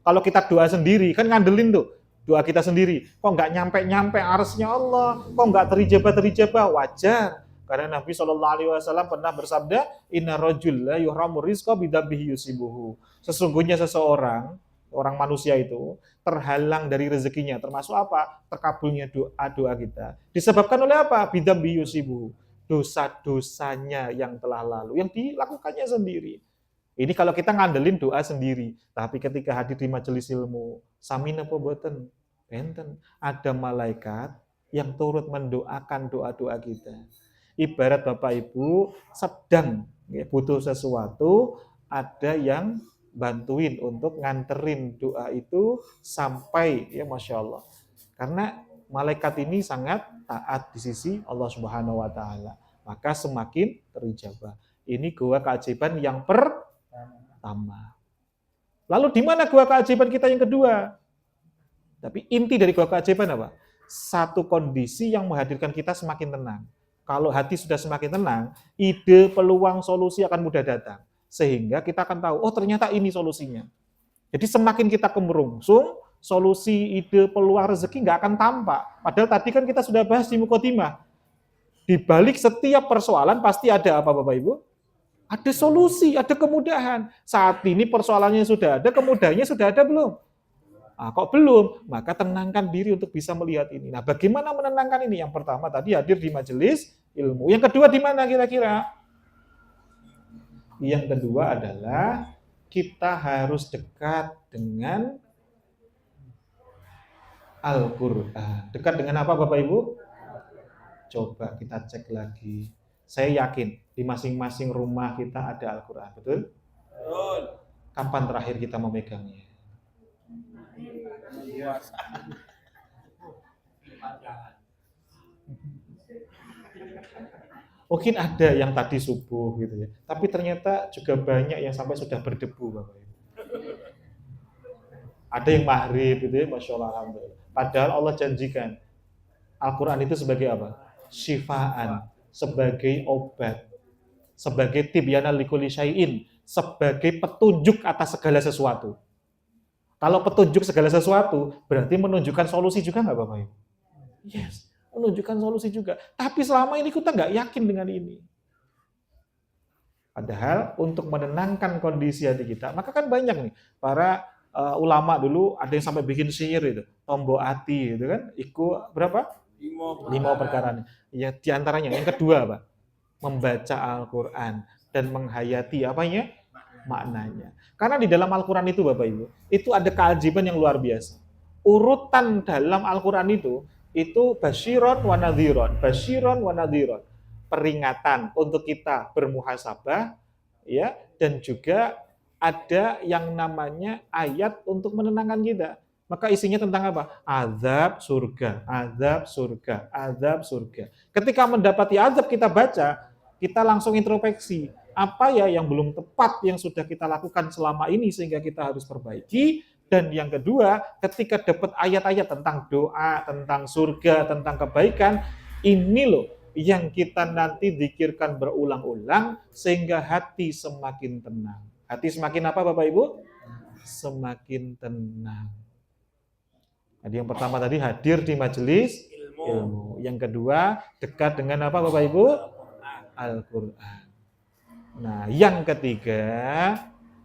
Kalau kita doa sendiri, kan ngandelin tuh, doa kita sendiri. Kok nggak nyampe-nyampe arsnya Allah, kok nggak terijabah, wajar. Karena Nabi SAW pernah bersabda, Inna rajul la yuhramu rizqa bidabihi yusibuhu. Sesungguhnya seseorang, orang manusia itu, terhalang dari rezekinya. Termasuk apa? Terkabulnya doa-doa kita. Disebabkan oleh apa? Bidabihi yusibuhu. Dosa-dosanya yang telah lalu, yang dilakukannya sendiri. Ini kalau kita ngandelin doa sendiri. Tapi ketika hadir di majelis ilmu, samin apa boten? Benten. Ada malaikat yang turut mendoakan doa-doa kita. Ibarat Bapak Ibu sedang butuh sesuatu, ada yang bantuin untuk nganterin doa itu sampai, ya Masya Allah. Karena malaikat ini sangat taat di sisi Allah Subhanahu wa Ta'ala. Maka semakin terijabah. Ini gua keajaiban yang pertama. Lalu di mana gua keajaiban kita yang kedua? Tapi inti dari gua keajaiban apa? Satu kondisi yang menghadirkan kita semakin tenang. Kalau hati sudah semakin tenang, ide, peluang, solusi akan mudah datang. Sehingga kita akan tahu, oh ternyata ini solusinya. Jadi semakin kita kemerungsung, solusi, ide, peluang, rezeki nggak akan tampak. Padahal tadi kan kita sudah bahas di Muqaddimah. Di balik setiap persoalan pasti ada apa Bapak Ibu? Ada solusi, ada kemudahan. Saat ini persoalannya sudah ada, kemudahannya sudah ada belum? Nah, kok belum? Maka tenangkan diri untuk bisa melihat ini. Nah, bagaimana menenangkan ini? Yang pertama tadi hadir di majelis ilmu. Yang kedua di mana kira-kira? Yang kedua adalah kita harus dekat dengan Al-Quran. Dekat dengan apa Bapak Ibu? Coba kita cek lagi. Saya yakin di masing-masing rumah kita ada Al-Quran. Betul? Betul. Kapan terakhir kita memegangnya? Mungkin ada yang tadi subuh gitu ya. Tapi ternyata juga banyak yang sampai sudah berdebu Bapak Ibu. Ada yang maghrib gitu ya, Masya Allah, alhamdulillah. Padahal Allah janjikan Al-Quran itu sebagai apa? Syifaan, sebagai obat, sebagai tibyanan likulli syai'in, sebagai petunjuk atas segala sesuatu. Kalau petunjuk segala sesuatu, berarti menunjukkan solusi juga nggak Bapak Ibu? Yes, menunjukkan solusi juga. Tapi selama ini kita nggak yakin dengan ini. Padahal untuk menenangkan kondisi hati kita, maka kan banyak nih para ulama dulu ada yang sampai bikin sihir itu, tombok hati itu kan. Iku berapa? 5 perkara. Ya diantaranya yang kedua Pak, membaca Al-Quran dan menghayati apanya? Maknanya. Karena di dalam Al-Quran itu Bapak Ibu, itu ada keajaiban yang luar biasa. Urutan dalam Al-Quran itu basyiron wa nadhiron, basyiron wa nadhiron. Peringatan untuk kita bermuhasabah, ya, dan juga ada yang namanya ayat untuk menenangkan kita. Maka isinya tentang apa? Azab surga, azab surga, azab surga. Ketika mendapati azab kita baca, kita langsung introspeksi. Apa ya yang belum tepat yang sudah kita lakukan selama ini sehingga kita harus perbaiki. Dan yang kedua, ketika dapat ayat-ayat tentang doa, tentang surga, tentang kebaikan, ini loh yang kita nanti zikirkan berulang-ulang sehingga hati semakin tenang. Hati semakin apa Bapak Ibu? Semakin tenang. Jadi yang pertama tadi hadir di majelis ilmu. Yang kedua, dekat dengan apa Bapak Ibu? Al-Quran. Nah, yang ketiga,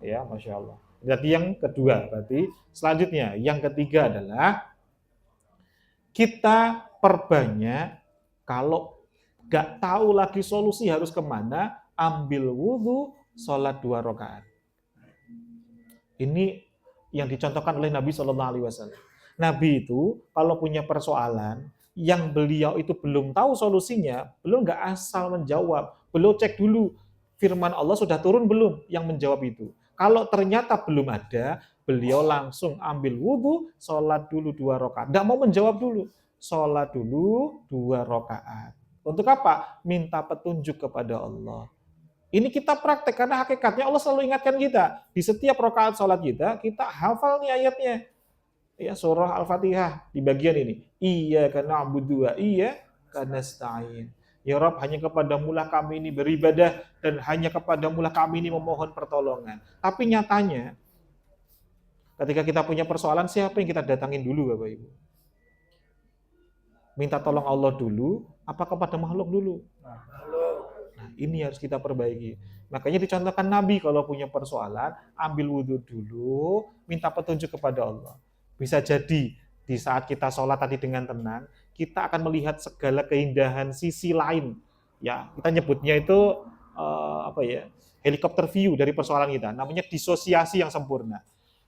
ya Masya Allah. Jadi yang kedua, berarti selanjutnya, yang ketiga adalah kita perbanyak, kalau nggak tahu lagi solusi harus kemana, ambil wudhu, sholat 2 rakaat. Ini yang dicontohkan oleh Nabi SAW. Nabi itu kalau punya persoalan, yang beliau itu belum tahu solusinya, belum nggak asal menjawab, beliau cek dulu, firman Allah sudah turun belum yang menjawab itu. Kalau ternyata belum ada, beliau langsung ambil wudhu, sholat dulu 2 rakaat. Nggak mau menjawab dulu, sholat dulu 2 rakaat. Untuk apa? Minta petunjuk kepada Allah. Ini kita praktek karena hakikatnya Allah selalu ingatkan kita. Di setiap rakaat sholat kita hafal nih ayatnya. Ya, surah Al-Fatihah di bagian ini. Iyyaka na'budu wa iyyaka nasta'in. Ya Rabb, hanya kepadamu-lah kami ini beribadah dan hanya kepadamu-lah kami ini memohon pertolongan. Tapi nyatanya, ketika kita punya persoalan, siapa yang kita datangin dulu Bapak Ibu? Minta tolong Allah dulu, apa kepada makhluk dulu? Nah, ini harus kita perbaiki. Makanya dicontohkan Nabi kalau punya persoalan, ambil wudhu dulu, minta petunjuk kepada Allah. Bisa jadi di saat kita sholat tadi dengan tenang, kita akan melihat segala keindahan sisi lain. Ya, kita nyebutnya itu helikopter view dari persoalan kita. Namanya disosiasi yang sempurna.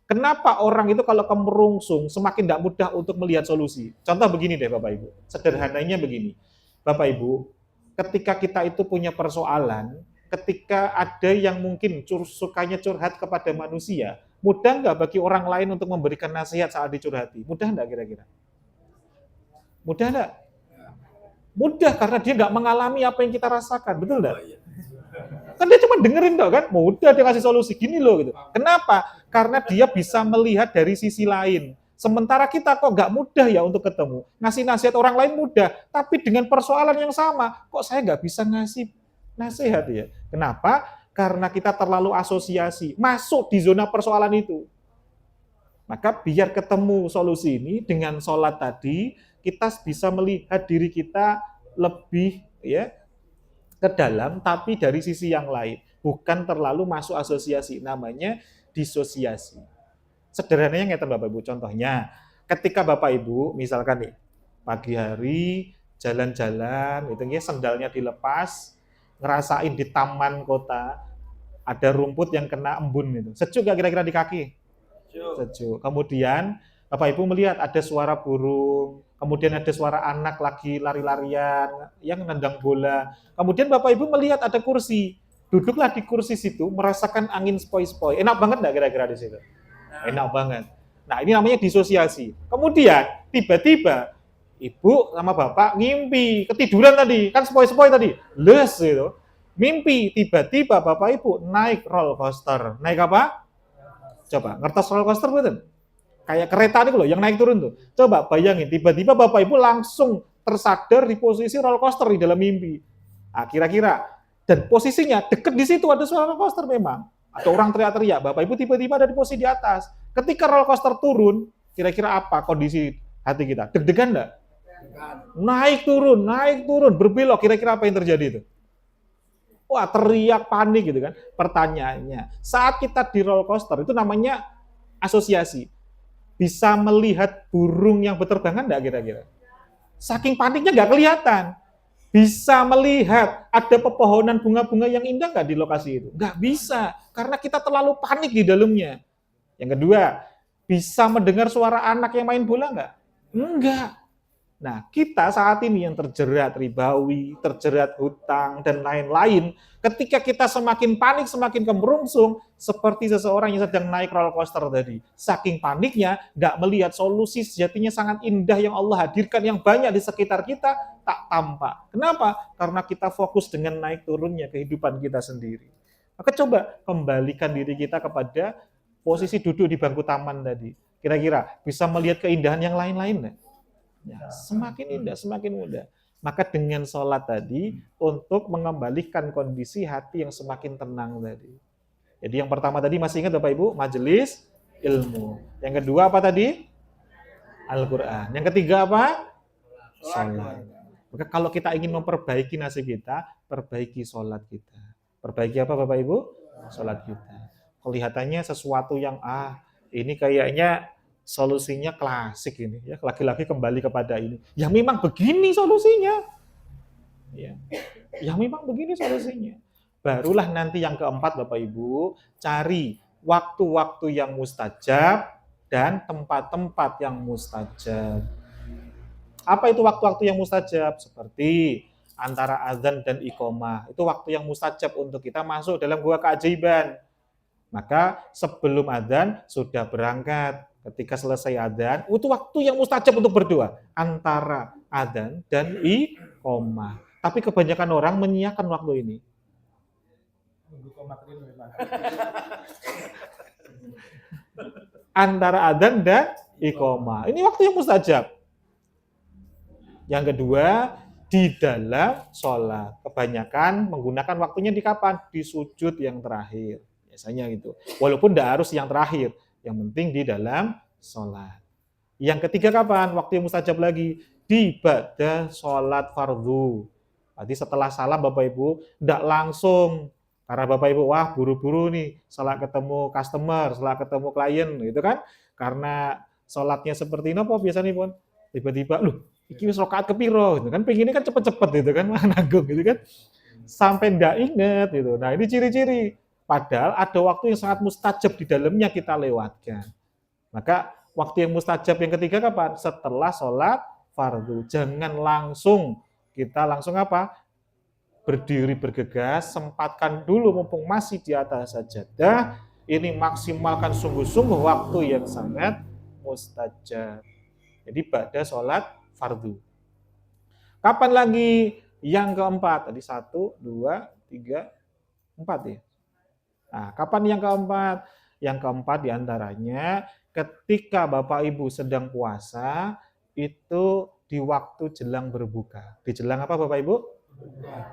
Kenapa orang itu kalau kemerungsung semakin tidak mudah untuk melihat solusi? Contoh begini deh Bapak Ibu. Sederhananya begini. Bapak Ibu, ketika kita itu punya persoalan, ketika ada yang mungkin sukanya curhat kepada manusia, mudah nggak bagi orang lain untuk memberikan nasihat saat dicurhati? Mudah nggak kira-kira? Mudah nggak? Mudah, karena dia nggak mengalami apa yang kita rasakan, betul nggak? Kan dia cuma dengerin dong kan, mudah dia kasih solusi gini loh gitu. Kenapa? Karena dia bisa melihat dari sisi lain. Sementara kita kok nggak mudah ya untuk ketemu. Ngasih nasihat orang lain mudah, tapi dengan persoalan yang sama, kok saya nggak bisa ngasih nasihat ya? Kenapa? Karena kita terlalu asosiasi, masuk di zona persoalan itu. Maka biar ketemu solusi ini dengan sholat tadi, kita bisa melihat diri kita lebih ya ke dalam, tapi dari sisi yang lain. Bukan terlalu masuk asosiasi, namanya disosiasi. Sederhananya ngeten Bapak Ibu, contohnya, ketika Bapak Ibu, misalkan nih, pagi hari, jalan-jalan, gitu ya, sendalnya dilepas, ngerasain di taman kota, ada rumput yang kena embun gitu. Sejuk gak kira-kira di kaki? Sejuk. Kemudian Bapak Ibu melihat ada suara burung, kemudian ada suara anak lagi lari-larian, yang nendang bola. Kemudian Bapak Ibu melihat ada kursi. Duduklah di kursi situ, merasakan angin sepoi-sepoi. Enak banget nggak kira-kira di situ? Enak banget. Nah, ini namanya disosiasi. Kemudian, tiba-tiba, Ibu sama Bapak ngimpi, ketiduran tadi, kan sepoi-sepoi tadi. Les gitu. Mimpi, tiba-tiba Bapak Ibu naik roller coaster. Naik apa? Coba, ngertos roller coaster betul? Kayak kereta nih loh, yang naik turun tuh. Coba bayangin, tiba-tiba Bapak Ibu langsung tersadar di posisi roller coaster di dalam mimpi. Nah, kira-kira, dan posisinya deket di situ ada suara roller coaster memang. Ada orang teriak-teriak, Bapak Ibu tiba-tiba ada di posisi di atas. Ketika roller coaster turun, kira-kira apa kondisi hati kita? Deg-degan enggak? Naik turun, berbelok, kira-kira apa yang terjadi itu? Wah, teriak panik gitu kan. Pertanyaannya, saat kita di roller coaster itu namanya asosiasi. Bisa melihat burung yang berterbangan enggak kira-kira? Saking paniknya nggak kelihatan. Bisa melihat ada pepohonan bunga-bunga yang indah nggak di lokasi itu? Nggak bisa, karena kita terlalu panik di dalamnya. Yang kedua, bisa mendengar suara anak yang main bola nggak? Enggak. Nah, kita saat ini yang terjerat ribawi, terjerat hutang, dan lain-lain, ketika kita semakin panik, semakin kemerungsung, seperti seseorang yang sedang naik roller coaster tadi. Saking paniknya, nggak melihat solusi sejatinya sangat indah yang Allah hadirkan, yang banyak di sekitar kita, tak tampak. Kenapa? Karena kita fokus dengan naik turunnya kehidupan kita sendiri. Maka coba kembalikan diri kita kepada posisi duduk di bangku taman tadi. Kira-kira bisa melihat keindahan yang lain-lain nggak? Ya, semakin indah, semakin mudah. Maka dengan sholat tadi, untuk mengembalikan kondisi hati yang semakin tenang tadi. Jadi yang pertama tadi masih ingat Bapak Ibu? Majelis ilmu. Yang kedua apa tadi? Al-Quran. Yang ketiga apa? Sholat. Maka kalau kita ingin memperbaiki nasib kita, perbaiki sholat kita. Perbaiki apa Bapak Ibu? Sholat kita. Kelihatannya sesuatu yang, ini kayaknya solusinya klasik ini, ya, lagi-lagi kembali kepada ini. Ya memang begini solusinya. Ya memang begini solusinya. Barulah nanti yang keempat Bapak Ibu, cari waktu-waktu yang mustajab dan tempat-tempat yang mustajab. Apa itu waktu-waktu yang mustajab? Seperti antara azan dan iqomah. Itu waktu yang mustajab untuk kita masuk dalam gua keajaiban. Maka sebelum azan sudah berangkat. Ketika selesai adzan, itu waktu yang mustajab untuk berdoa antara adzan dan iqomah. Tapi kebanyakan orang menyiakan waktu ini. Antara adzan dan iqomah. Ini waktu yang mustajab. Yang kedua, di dalam sholat. Kebanyakan menggunakan waktunya di kapan? Di sujud yang terakhir. Biasanya gitu. Walaupun tidak harus yang terakhir. Yang penting di dalam sholat. Yang ketiga kapan? Waktu yang mustajab lagi. Di ba'da sholat fardu. Berarti setelah salam Bapak Ibu, tidak langsung. Karena Bapak Ibu, wah buru-buru nih. Setelah ketemu customer, setelah ketemu klien. Gitu kan. Karena sholatnya seperti ini, apa biasanya pun? Tiba-tiba, iki wis rakaat kepiro gitu kan. Pengennya kan cepet-cepet gitu kan. Nanggung gitu kan. Sampai tidak ingat gitu. Nah ini ciri-ciri. Padahal ada waktu yang sangat mustajab di dalamnya kita lewatkan. Maka waktu yang mustajab yang ketiga kapan? Setelah sholat fardu. Jangan langsung, kita langsung apa? Berdiri bergegas, sempatkan dulu mumpung masih di atas sajadah. Ini maksimalkan sungguh-sungguh waktu yang sangat mustajab. Jadi ba'da sholat fardu. Kapan lagi yang keempat? Tadi 1, 2, 3, 4 ya. Nah, kapan yang keempat? Yang keempat diantaranya ketika Bapak Ibu sedang puasa, itu di waktu jelang berbuka. Di jelang apa Bapak Ibu?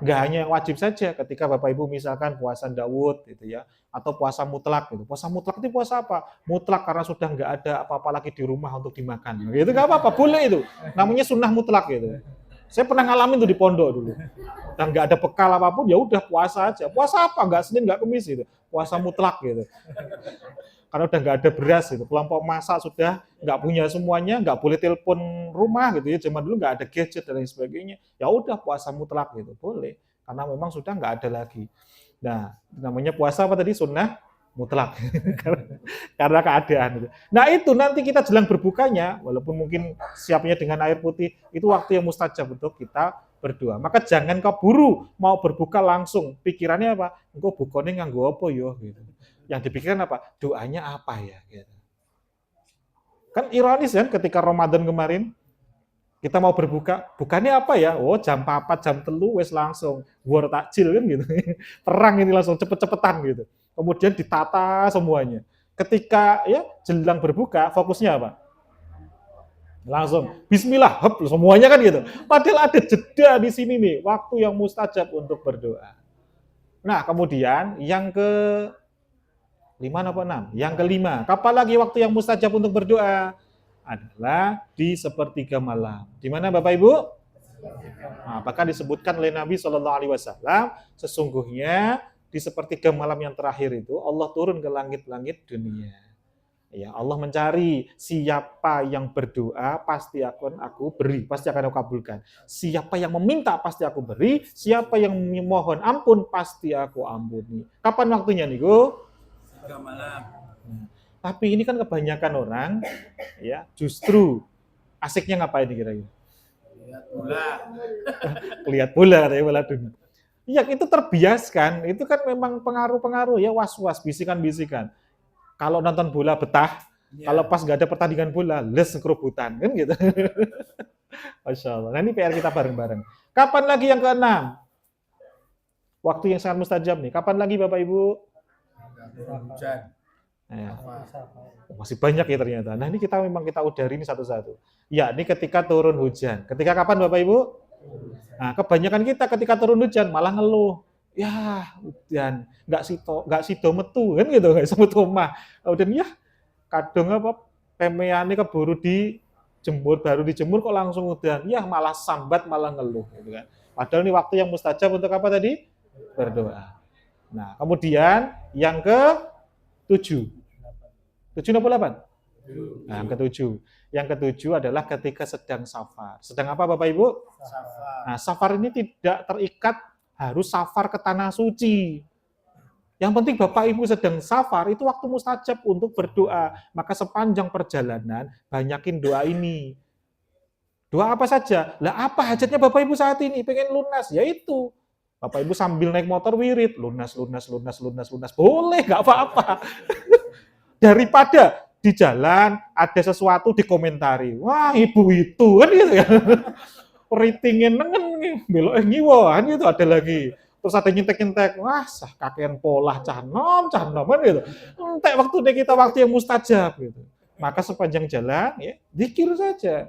Nggak hanya yang wajib saja, ketika Bapak Ibu misalkan puasa Daud gitu ya, atau puasa mutlak gitu. Puasa mutlak itu puasa apa? Mutlak karena sudah nggak ada apa-apa lagi di rumah untuk dimakan. Gitu nggak apa-apa, boleh itu. Namanya sunnah mutlak gitu. Saya pernah ngalamin tuh di pondok dulu. Dan nggak ada bekal apapun, ya udah puasa aja. Puasa apa? Nggak Senin, nggak Kamis gitu. Puasa mutlak gitu. Karena udah nggak ada beras gitu. Kelompok masak sudah nggak punya semuanya, nggak boleh telepon rumah gitu ya. Zaman dulu nggak ada gadget dan lain sebagainya. Ya udah puasa mutlak gitu, boleh. Karena memang sudah nggak ada lagi. Nah, namanya puasa apa tadi? Sunnah mutlak. Karena keadaan itu. Nah itu nanti kita jelang berbukanya, walaupun mungkin siapnya dengan air putih, itu waktu yang mustajab untuk kita berdoa. Maka jangan keburu mau berbuka langsung. Pikirannya apa? Engko bukane nganggo apa yo gitu. Yang dipikirkan apa? Doanya apa ya gitu. Kan ironis kan ketika Ramadan kemarin kita mau berbuka, bukannya apa ya? Oh, jam 4, jam 3 wes langsung war takjil kan gitu. Perang ini langsung cepet-cepetan gitu. Kemudian ditata semuanya. Ketika ya jelang berbuka, fokusnya apa? Langsung bismillah, hop, semuanya kan gitu. Padahal ada jeda di sini nih, waktu yang mustajab untuk berdoa. Nah, kemudian yang ke 5 apa 6? Yang kelima, kapan lagi waktu yang mustajab untuk berdoa? Adalah di sepertiga malam. Di mana Bapak Ibu? Nah, apakah disebutkan oleh Nabi SAW, sesungguhnya di sepertiga malam yang terakhir itu Allah turun ke langit-langit dunia. Ya, Allah mencari siapa yang berdoa pasti aku beri, pasti akan aku kabulkan. Siapa yang meminta pasti aku beri, siapa yang memohon ampun pasti aku ampuni. Kapan waktunya nih, Go? 3 malam. Nah, tapi ini kan kebanyakan orang ya justru asiknya ngapain nih kira-kira? Lihat bola. Lihat bola katanya, bola dunia. Iya, itu terbiaskan, itu kan memang pengaruh-pengaruh ya, was-was, bisikan-bisikan. Kalau nonton bola betah, Ya. kalau pas nggak ada pertandingan bola, les kerubutan, kan gitu. Masya Allah. Nah ini PR kita bareng-bareng. Kapan lagi yang keenam? Waktu yang sangat mustajab nih. Kapan lagi Bapak Ibu? Hujan. Nah, masih banyak ya ternyata. Nah ini kita memang kita udari ini satu-satu. Ya, ini ketika turun hujan. Ketika kapan Bapak Ibu? Nah, kebanyakan kita ketika turun hujan malah ngeluh. Ya, hujan, nggak sido metu kan gitu, nggak semut omah. Kemudian ya, kadang apa pemeane keburu dijemur, baru dijemur kok langsung hujan. Ya, malah sambat, malah ngeluh gitu kan. Padahal ini waktu yang mustajab untuk apa tadi? Berdoa. Nah, kemudian yang ke-7. 7 atau 8? Nah, yang ke-7. Yang ke-7 adalah ketika sedang safar. Sedang apa Bapak Ibu? Safar. Nah, safar ini tidak terikat harus safar ke tanah suci. Yang penting Bapak Ibu sedang safar, itu waktu mustajab untuk berdoa. Maka sepanjang perjalanan, banyakin doa ini. Doa apa saja? Lah apa hajatnya Bapak Ibu saat ini? Pengen lunas, yaitu. Bapak Ibu sambil naik motor wirid, lunas. Boleh, nggak apa-apa. Daripada di jalan ada sesuatu dikomentari. Wah, ibu itu, kan gitu ya. Ratingnya nengen nih, belok ngiwo, kan gitu ada lagi. Terus ada nyentek-nyentek, wah sah kakean pola canom kan gitu. Entek waktu yang mustajab gitu. Maka sepanjang jalan ya zikir saja.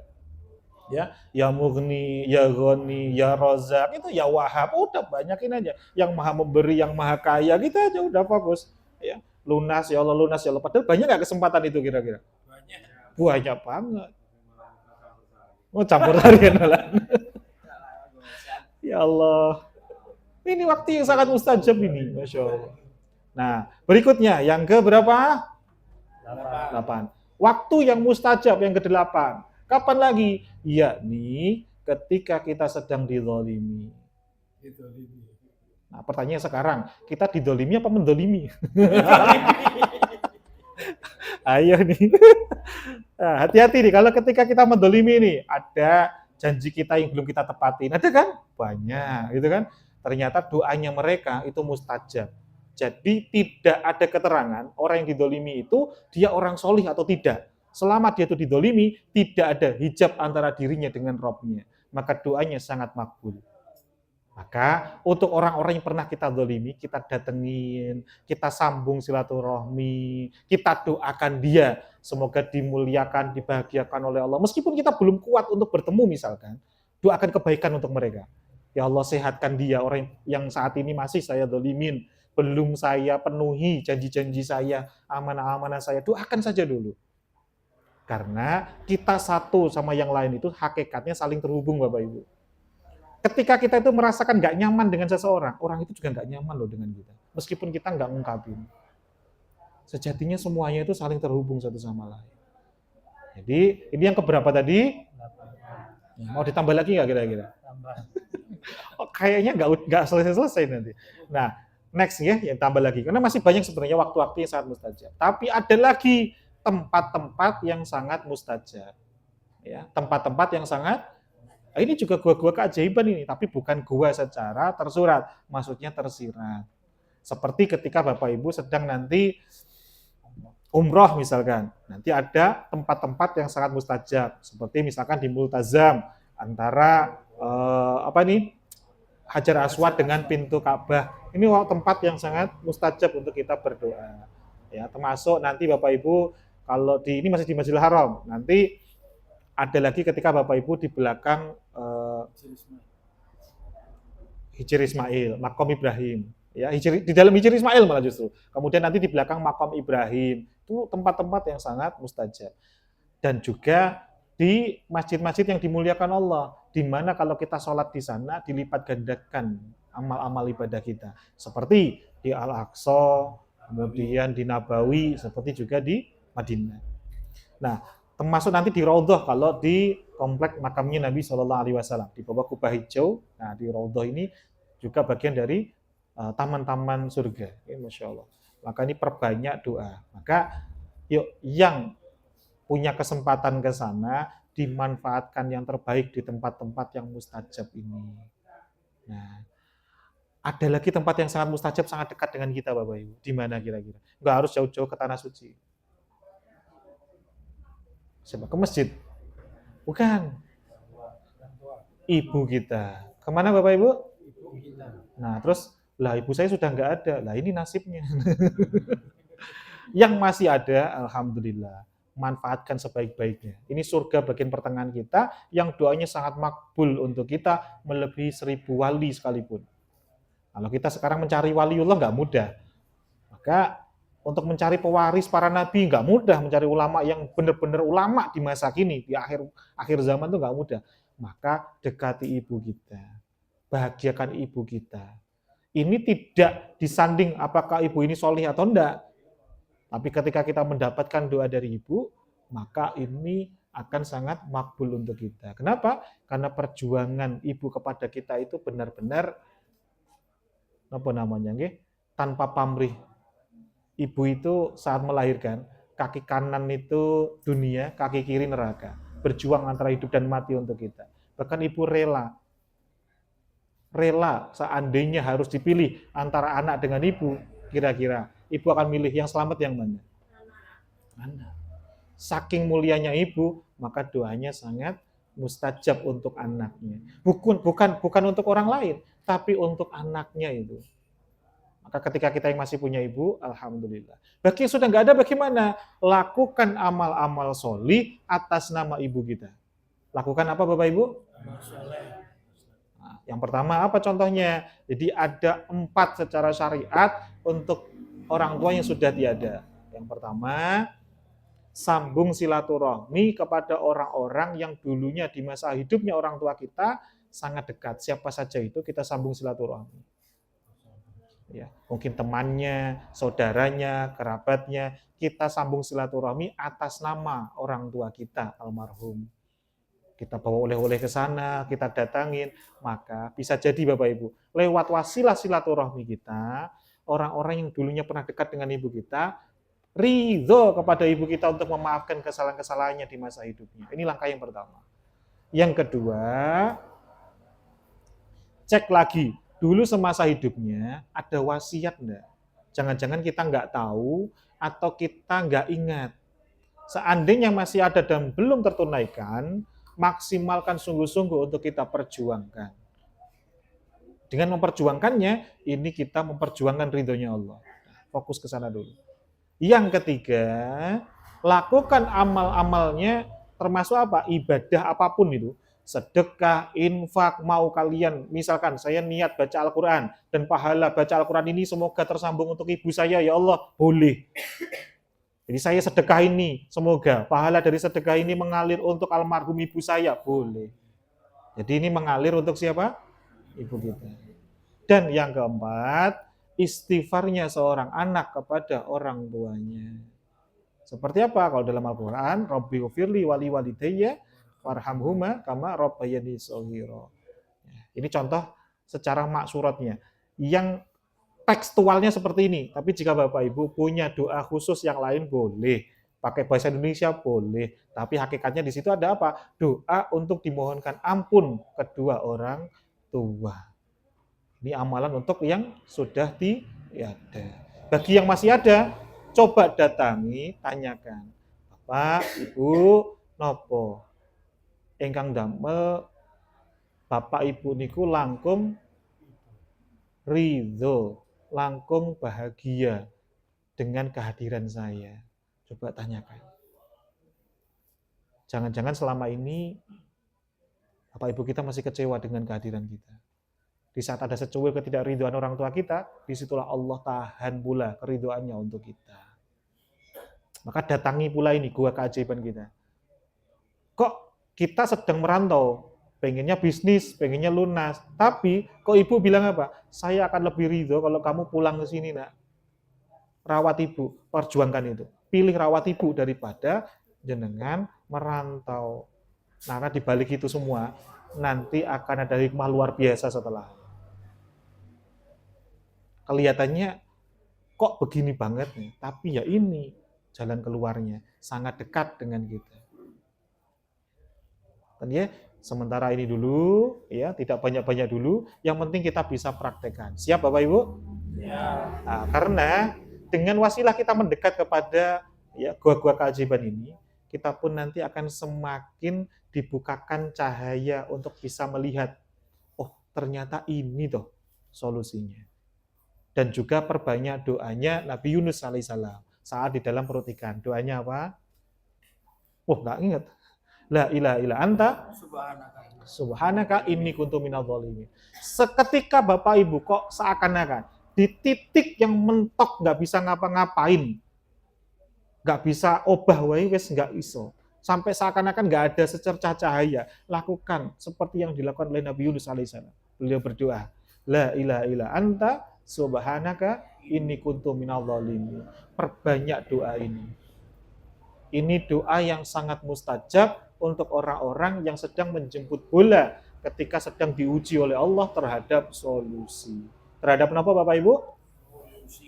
Ya Mughni, ya Ghani, ya Rozak, itu ya Wahab, udah banyakin aja. Yang Maha Memberi, yang Maha Kaya, gitu aja udah fokus. Ya, lunas ya Allah, lunas ya Allah. Padahal banyak nggak kesempatan itu kira-kira? Banyak. Banyak banget. Mau campur tarian malah. Ya Allah. Ini waktu yang sangat mustajab ini, Masya Allah. Nah, berikutnya yang ke berapa? 8. Waktu yang mustajab yang ke-8. Kapan lagi? Yakni ketika kita sedang dizalimi. Itu. Nah, pertanyaannya sekarang, kita didolimi apa mendolimi? Ayo nih. Nah, hati-hati nih, kalau ketika kita mendolimi nih, ada janji kita yang belum kita tepatin. Ada kan? Banyak, gitu kan? Ternyata doanya mereka itu mustajab. Jadi tidak ada keterangan orang yang didolimi itu dia orang solih atau tidak. Selama dia itu didolimi, tidak ada hijab antara dirinya dengan Rabb-nya. Maka doanya sangat makbul. Maka untuk orang-orang yang pernah kita dolimi, kita datengin, kita sambung silaturahmi, kita doakan dia. Semoga dimuliakan, dibahagiakan oleh Allah. Meskipun kita belum kuat untuk bertemu misalkan, doakan kebaikan untuk mereka. Ya Allah sehatkan dia, orang yang saat ini masih saya dolimin, belum saya penuhi janji-janji saya, amanah-amanah saya, doakan saja dulu. Karena kita satu sama yang lain itu hakikatnya saling terhubung Bapak Ibu. Ketika kita itu merasakan nggak nyaman dengan seseorang, orang itu juga nggak nyaman loh dengan kita. Meskipun kita nggak ngungkapin. Sejatinya semuanya itu saling terhubung satu sama lain. Jadi ini yang keberapa tadi? Mau ditambah lagi nggak kira-kira? Oh, kayaknya nggak selesai-selesai nanti. Nah, next ya, yang tambah lagi. Karena masih banyak sebenarnya waktu-waktu yang sangat mustajab. Tapi ada lagi tempat-tempat yang sangat mustajab. Ya, tempat-tempat yang sangat ini juga gua-gua keajaiban ini, tapi bukan gua secara tersurat, maksudnya tersirat. Seperti ketika Bapak Ibu sedang nanti umroh misalkan, nanti ada tempat-tempat yang sangat mustajab, seperti misalkan di Multazam antara Hajar Aswad dengan pintu Ka'bah. Ini tempat yang sangat mustajab untuk kita berdoa. Ya, termasuk nanti Bapak Ibu kalau ini masih di Masjidil Haram, nanti ada lagi ketika Bapak Ibu di belakang Hijr Ismail, Makom Ibrahim. Ya, di dalam Hijr Ismail malah justru. Kemudian nanti di belakang Makom Ibrahim. Itu tempat-tempat yang sangat mustajab. Dan juga di masjid-masjid yang dimuliakan Allah, di mana kalau kita sholat di sana dilipat gandakan amal-amal ibadah kita. Seperti di Al-Aqsa, kemudian di Nabawi, seperti juga di Madinah. Nah, termasuk nanti di Raudhah kalau di komplek makamnya Nabi Shallallahu Alaihi Wasallam di bawah kubah hijau. Nah, di Raudhah ini juga bagian dari taman-taman surga. Ya, Masya Allah. Maka ini perbanyak doa. Maka yuk yang punya kesempatan ke sana dimanfaatkan yang terbaik di tempat-tempat yang mustajab ini. Nah, ada lagi tempat yang sangat mustajab, sangat dekat dengan kita, Bapak Ibu. Di mana kira-kira? Nggak harus jauh-jauh ke tanah suci. Siapa? Ke masjid? Bukan. Ibu kita. Kemana Bapak Ibu? Ibu kita. Nah, terus, lah ibu saya sudah nggak ada. Lah ini nasibnya. Yang masih ada, alhamdulillah. Manfaatkan sebaik-baiknya. Ini surga bagian pertengahan kita, yang doanya sangat makbul untuk kita, melebihi 1000 wali sekalipun. Kalau kita sekarang mencari waliullah nggak mudah. Maka untuk mencari pewaris para nabi nggak mudah, mencari ulama yang benar-benar ulama di masa kini, di akhir zaman itu nggak mudah. Maka dekati ibu kita, bahagiakan ibu kita. Ini tidak disanding apakah ibu ini solih atau enggak. Tapi ketika kita mendapatkan doa dari ibu, maka ini akan sangat makbul untuk kita. Kenapa? Karena perjuangan ibu kepada kita itu benar-benar apa namanya nggih? Tanpa pamrih. Ibu itu saat melahirkan, kaki kanan itu dunia, kaki kiri neraka. Berjuang antara hidup dan mati untuk kita. Bahkan ibu rela seandainya harus dipilih antara anak dengan ibu, kira-kira ibu akan milih yang selamat yang mana? Anak. Saking mulianya ibu, maka doanya sangat mustajab untuk anaknya. Bukan untuk orang lain, tapi untuk anaknya itu. Maka ketika kita yang masih punya ibu, alhamdulillah. Bagi yang sudah nggak ada, bagaimana? Lakukan amal-amal solih atas nama ibu kita. Lakukan apa Bapak Ibu? Nah, yang pertama apa contohnya? Jadi ada 4 secara syariat untuk orang tua yang sudah tiada. Yang pertama, sambung silaturahmi kepada orang-orang yang dulunya di masa hidupnya orang tua kita sangat dekat. Siapa saja itu kita sambung silaturahmi. Ya, mungkin temannya, saudaranya, kerabatnya, kita sambung silaturahmi atas nama orang tua kita almarhum. Kita bawa oleh-oleh ke sana, kita datangin, maka bisa jadi Bapak Ibu, lewat wasilah silaturahmi kita, orang-orang yang dulunya pernah dekat dengan ibu kita, ridho kepada ibu kita untuk memaafkan kesalahan-kesalahannya di masa hidupnya. Ini langkah yang pertama. Yang kedua, cek lagi, dulu semasa hidupnya ada wasiat enggak? Jangan-jangan kita nggak tahu atau kita nggak ingat. Seandainya masih ada dan belum tertunaikan, maksimalkan sungguh-sungguh untuk kita perjuangkan. Dengan memperjuangkannya, ini kita memperjuangkan ridhonya Allah. Fokus ke sana dulu. Yang ketiga, lakukan amal-amalnya termasuk apa? Ibadah apapun itu. Sedekah, infak, mau kalian, misalkan saya niat baca Al-Quran, dan pahala baca Al-Quran ini semoga tersambung untuk ibu saya, ya Allah, boleh. Jadi saya sedekah ini, semoga pahala dari sedekah ini mengalir untuk almarhum ibu saya, boleh. Jadi ini mengalir untuk siapa? Ibu kita. Dan yang keempat, istighfarnya seorang anak kepada orang tuanya. Seperti apa? Kalau dalam Al-Quran, Rabbi ghfirli wali walidayya warhamhuma kama rabbayani shaghira. Ini contoh secara maksuratnya. Yang tekstualnya seperti ini, tapi jika Bapak Ibu punya doa khusus yang lain boleh. Pakai bahasa Indonesia boleh, tapi hakikatnya di situ ada apa? Doa untuk dimohonkan ampun kedua orang tua. Ini amalan untuk yang sudah tiada. Bagi yang masih ada, coba datangi, tanyakan. Bapak, Ibu, nopo? Ingkang damel Bapak Ibu niku langkung ridho, langkung bahagia dengan kehadiran saya. Coba tanyakan. Jangan-jangan selama ini Bapak Ibu kita masih kecewa dengan kehadiran kita. Di saat ada secuil ketidakridhoan orang tua kita, disitulah Allah tahan pula keridhoannya untuk kita. Maka datangi pula ini gua keajaiban kita. Kok kita sedang merantau, pengennya bisnis, pengennya lunas, tapi kok ibu bilang apa? Saya akan lebih ridho kalau kamu pulang ke sini, nak. rawat ibu, perjuangkan itu. Pilih rawat ibu daripada jenengan merantau. Nah, di balik itu semua nanti akan ada hikmah luar biasa setelah. Kelihatannya kok begini banget nih, tapi ya ini jalan keluarnya sangat dekat dengan kita. Dan ya, sementara ini dulu, ya tidak banyak-banyak dulu, yang penting kita bisa praktekkan. Siap Bapak Ibu? Ya. Nah, karena dengan wasilah kita mendekat kepada ya gua-gua keajaiban ini, kita pun nanti akan semakin dibukakan cahaya untuk bisa melihat, oh ternyata ini toh solusinya. Dan juga perbanyak doanya Nabi Yunus alaihissalam saat di dalam perut ikan. Doanya apa? Oh, nggak ingat. La ilaha illa anta subhanaka inni kuntu minadz dzalimin. Seketika Bapak Ibu kok seakan-akan di titik yang mentok nggak bisa ngapa-ngapain, nggak bisa obah wae wis nggak iso. Sampai seakan-akan nggak ada secercah cahaya. Lakukan seperti yang dilakukan oleh Nabi Yunus alaihissalam. Beliau berdoa, La ilaha illa anta subhanaka inni kuntu minadz dzalimin. Perbanyak doa ini. Ini doa yang sangat mustajab untuk orang-orang yang sedang menjemput bola ketika sedang diuji oleh Allah terhadap solusi. Terhadap apa Bapak Ibu?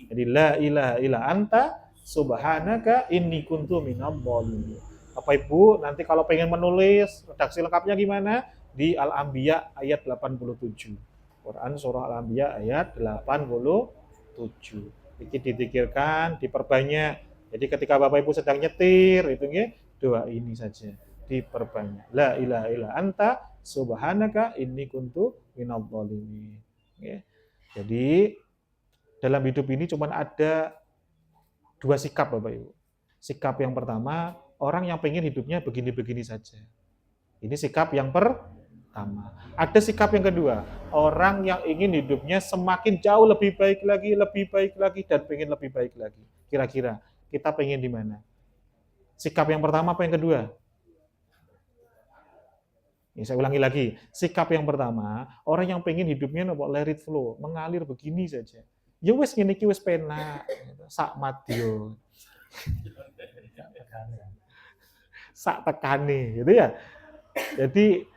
Jadi la ilaha illa anta subhanaka inni kuntu minadz dzalimin. Bapak Ibu nanti kalau pengen menulis redaksi lengkapnya gimana? Di Al-Anbiya ayat 87. Quran surah Al-Anbiya ayat 87. Jadi didikirkan, diperbanyak. Jadi ketika Bapak Ibu sedang nyetir, itu ya, doa ini saja diperbanyak. La ilaha illa anta subhanaka inni kuntu minadz dzalimin. Ya. Jadi dalam hidup ini cuma ada dua sikap Bapak Ibu. Sikap yang pertama, orang yang pengen hidupnya begini-begini saja. Ini sikap yang pertama. Ada sikap yang kedua, orang yang ingin hidupnya semakin jauh lebih baik lagi, dan pengen lebih baik lagi. Kira-kira kita pengen di mana? Sikap yang pertama apa yang kedua? Ini saya ulangi lagi. Sikap yang pertama, orang yang pengen hidupnya let it flow, mengalir begini saja. Ya wis ngene iki wis penak, sak madya. Sak tekane gitu ya. Jadi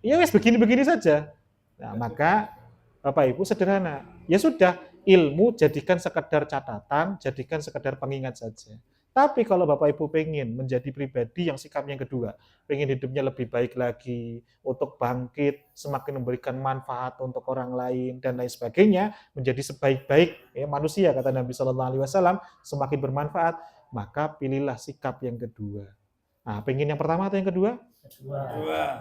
ya wis begini-begini saja. Nah, maka Bapak Ibu sederhana. Ya sudah, ilmu jadikan sekedar catatan, jadikan sekedar pengingat saja. Tapi kalau Bapak Ibu pengen menjadi pribadi yang sikapnya yang kedua, pengen hidupnya lebih baik lagi, untuk bangkit, semakin memberikan manfaat untuk orang lain, dan lain sebagainya, menjadi sebaik-baik ya, manusia, kata Nabi SAW, semakin bermanfaat, maka pilihlah sikap yang kedua. Nah, pengen yang pertama atau yang kedua?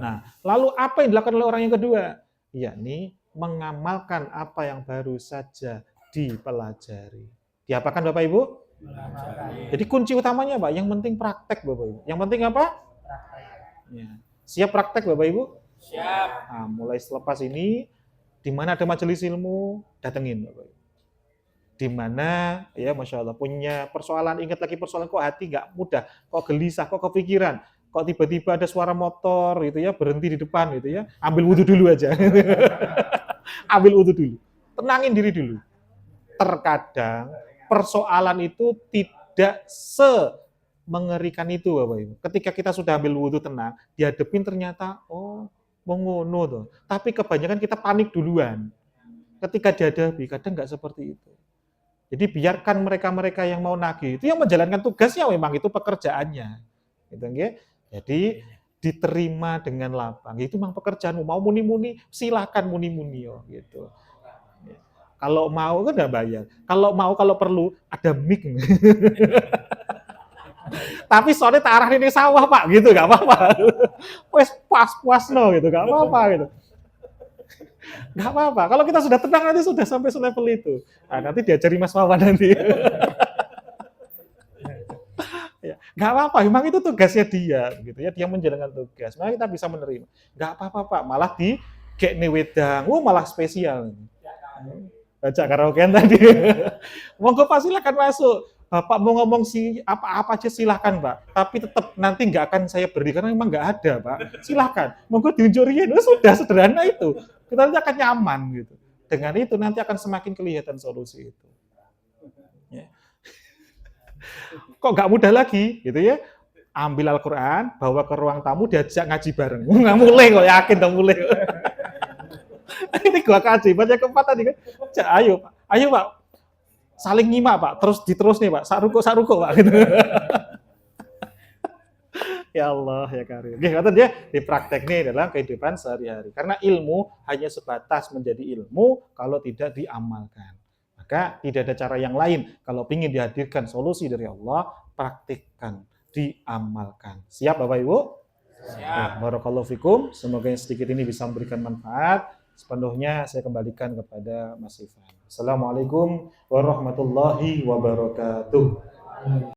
Nah, lalu apa yang dilakukan oleh orang yang kedua? Yakni mengamalkan apa yang baru saja dipelajari. Diapakan Bapak Ibu? Jadi kunci utamanya Pak, yang penting praktek Bapak Ibu. Yang penting apa? Ya. Siap praktek Bapak Ibu? Siap. Nah, mulai selepas ini, di mana ada majelis ilmu, datengin Bapak Ibu. Di mana, ya Masya Allah, punya persoalan, ingat lagi persoalan kok hati nggak mudah, kok gelisah, kok kepikiran, kok tiba-tiba ada suara motor gitu ya, berhenti di depan gitu ya, ambil wudhu dulu aja. Ambil wudhu dulu. Tenangin diri dulu. Terkadang persoalan itu tidak mengerikan itu Bapak Ibu. Ketika kita sudah ambil wudhu tenang, dihadapin ternyata oh mengono tuh. Tapi kebanyakan kita panik duluan. Ketika dihadapi kadang nggak seperti itu. Jadi biarkan mereka-mereka yang mau nagih itu yang menjalankan tugasnya, memang itu pekerjaannya. Gitu nggih. Jadi diterima dengan lapang. Itu memang pekerjaanmu. Mau muni-muni silakan muni-muni gitu. Kalau mau kan nggak bayar. Kalau mau, kalau perlu ada mic. Tapi soalnya tak arahin di sawah Pak, gitu nggak apa-apa. Wes puas-puas no gitu, nggak apa-apa gitu. Nggak apa-apa. Kalau kita sudah tenang nanti sudah sampai selevel itu. Nah, nanti diajari Mas Wawan nanti. Ya, nggak apa-apa. Memang itu tugasnya dia, gitu ya. Dia menjalankan tugas. Maka kita bisa menerima. Nggak apa-apa Pak. Malah di gekne wedang. Malah spesial. Baca karaokean tadi. Monggo Pak silakan masuk. Bapak mau ngomong apa aja silahkan Pak. Tapi tetap nanti nggak akan saya beri karena memang nggak ada Pak. Silahkan. Monggo diunjurin. Sudah sederhana itu. Kita nanti akan nyaman gitu. Dengan itu nanti akan semakin kelihatan solusi itu. Ya. Kok nggak mudah lagi, gitu ya? Ambil Al-Quran, bawa ke ruang tamu, diajak ngaji bareng. Nggak mulai kok, yakin nggak mulai. Ini gua keajaiban yang keempat tadi kan. Ayo Pak, saling nyimak Pak, terus nih Pak, saruko Pak. Gitu. Ya Allah, ya Karim. Oke, kata dia dipraktek nih dalam kehidupan sehari-hari. Karena ilmu hanya sebatas menjadi ilmu kalau tidak diamalkan. Maka tidak ada cara yang lain. Kalau ingin dihadirkan solusi dari Allah, praktikkan, diamalkan. Siap Bapak Ibu? Siap. Barakallahu fikum. Semoga yang sedikit ini bisa memberikan manfaat. Sepenuhnya saya kembalikan kepada Mas Ifan. Assalamualaikum warahmatullahi wabarakatuh.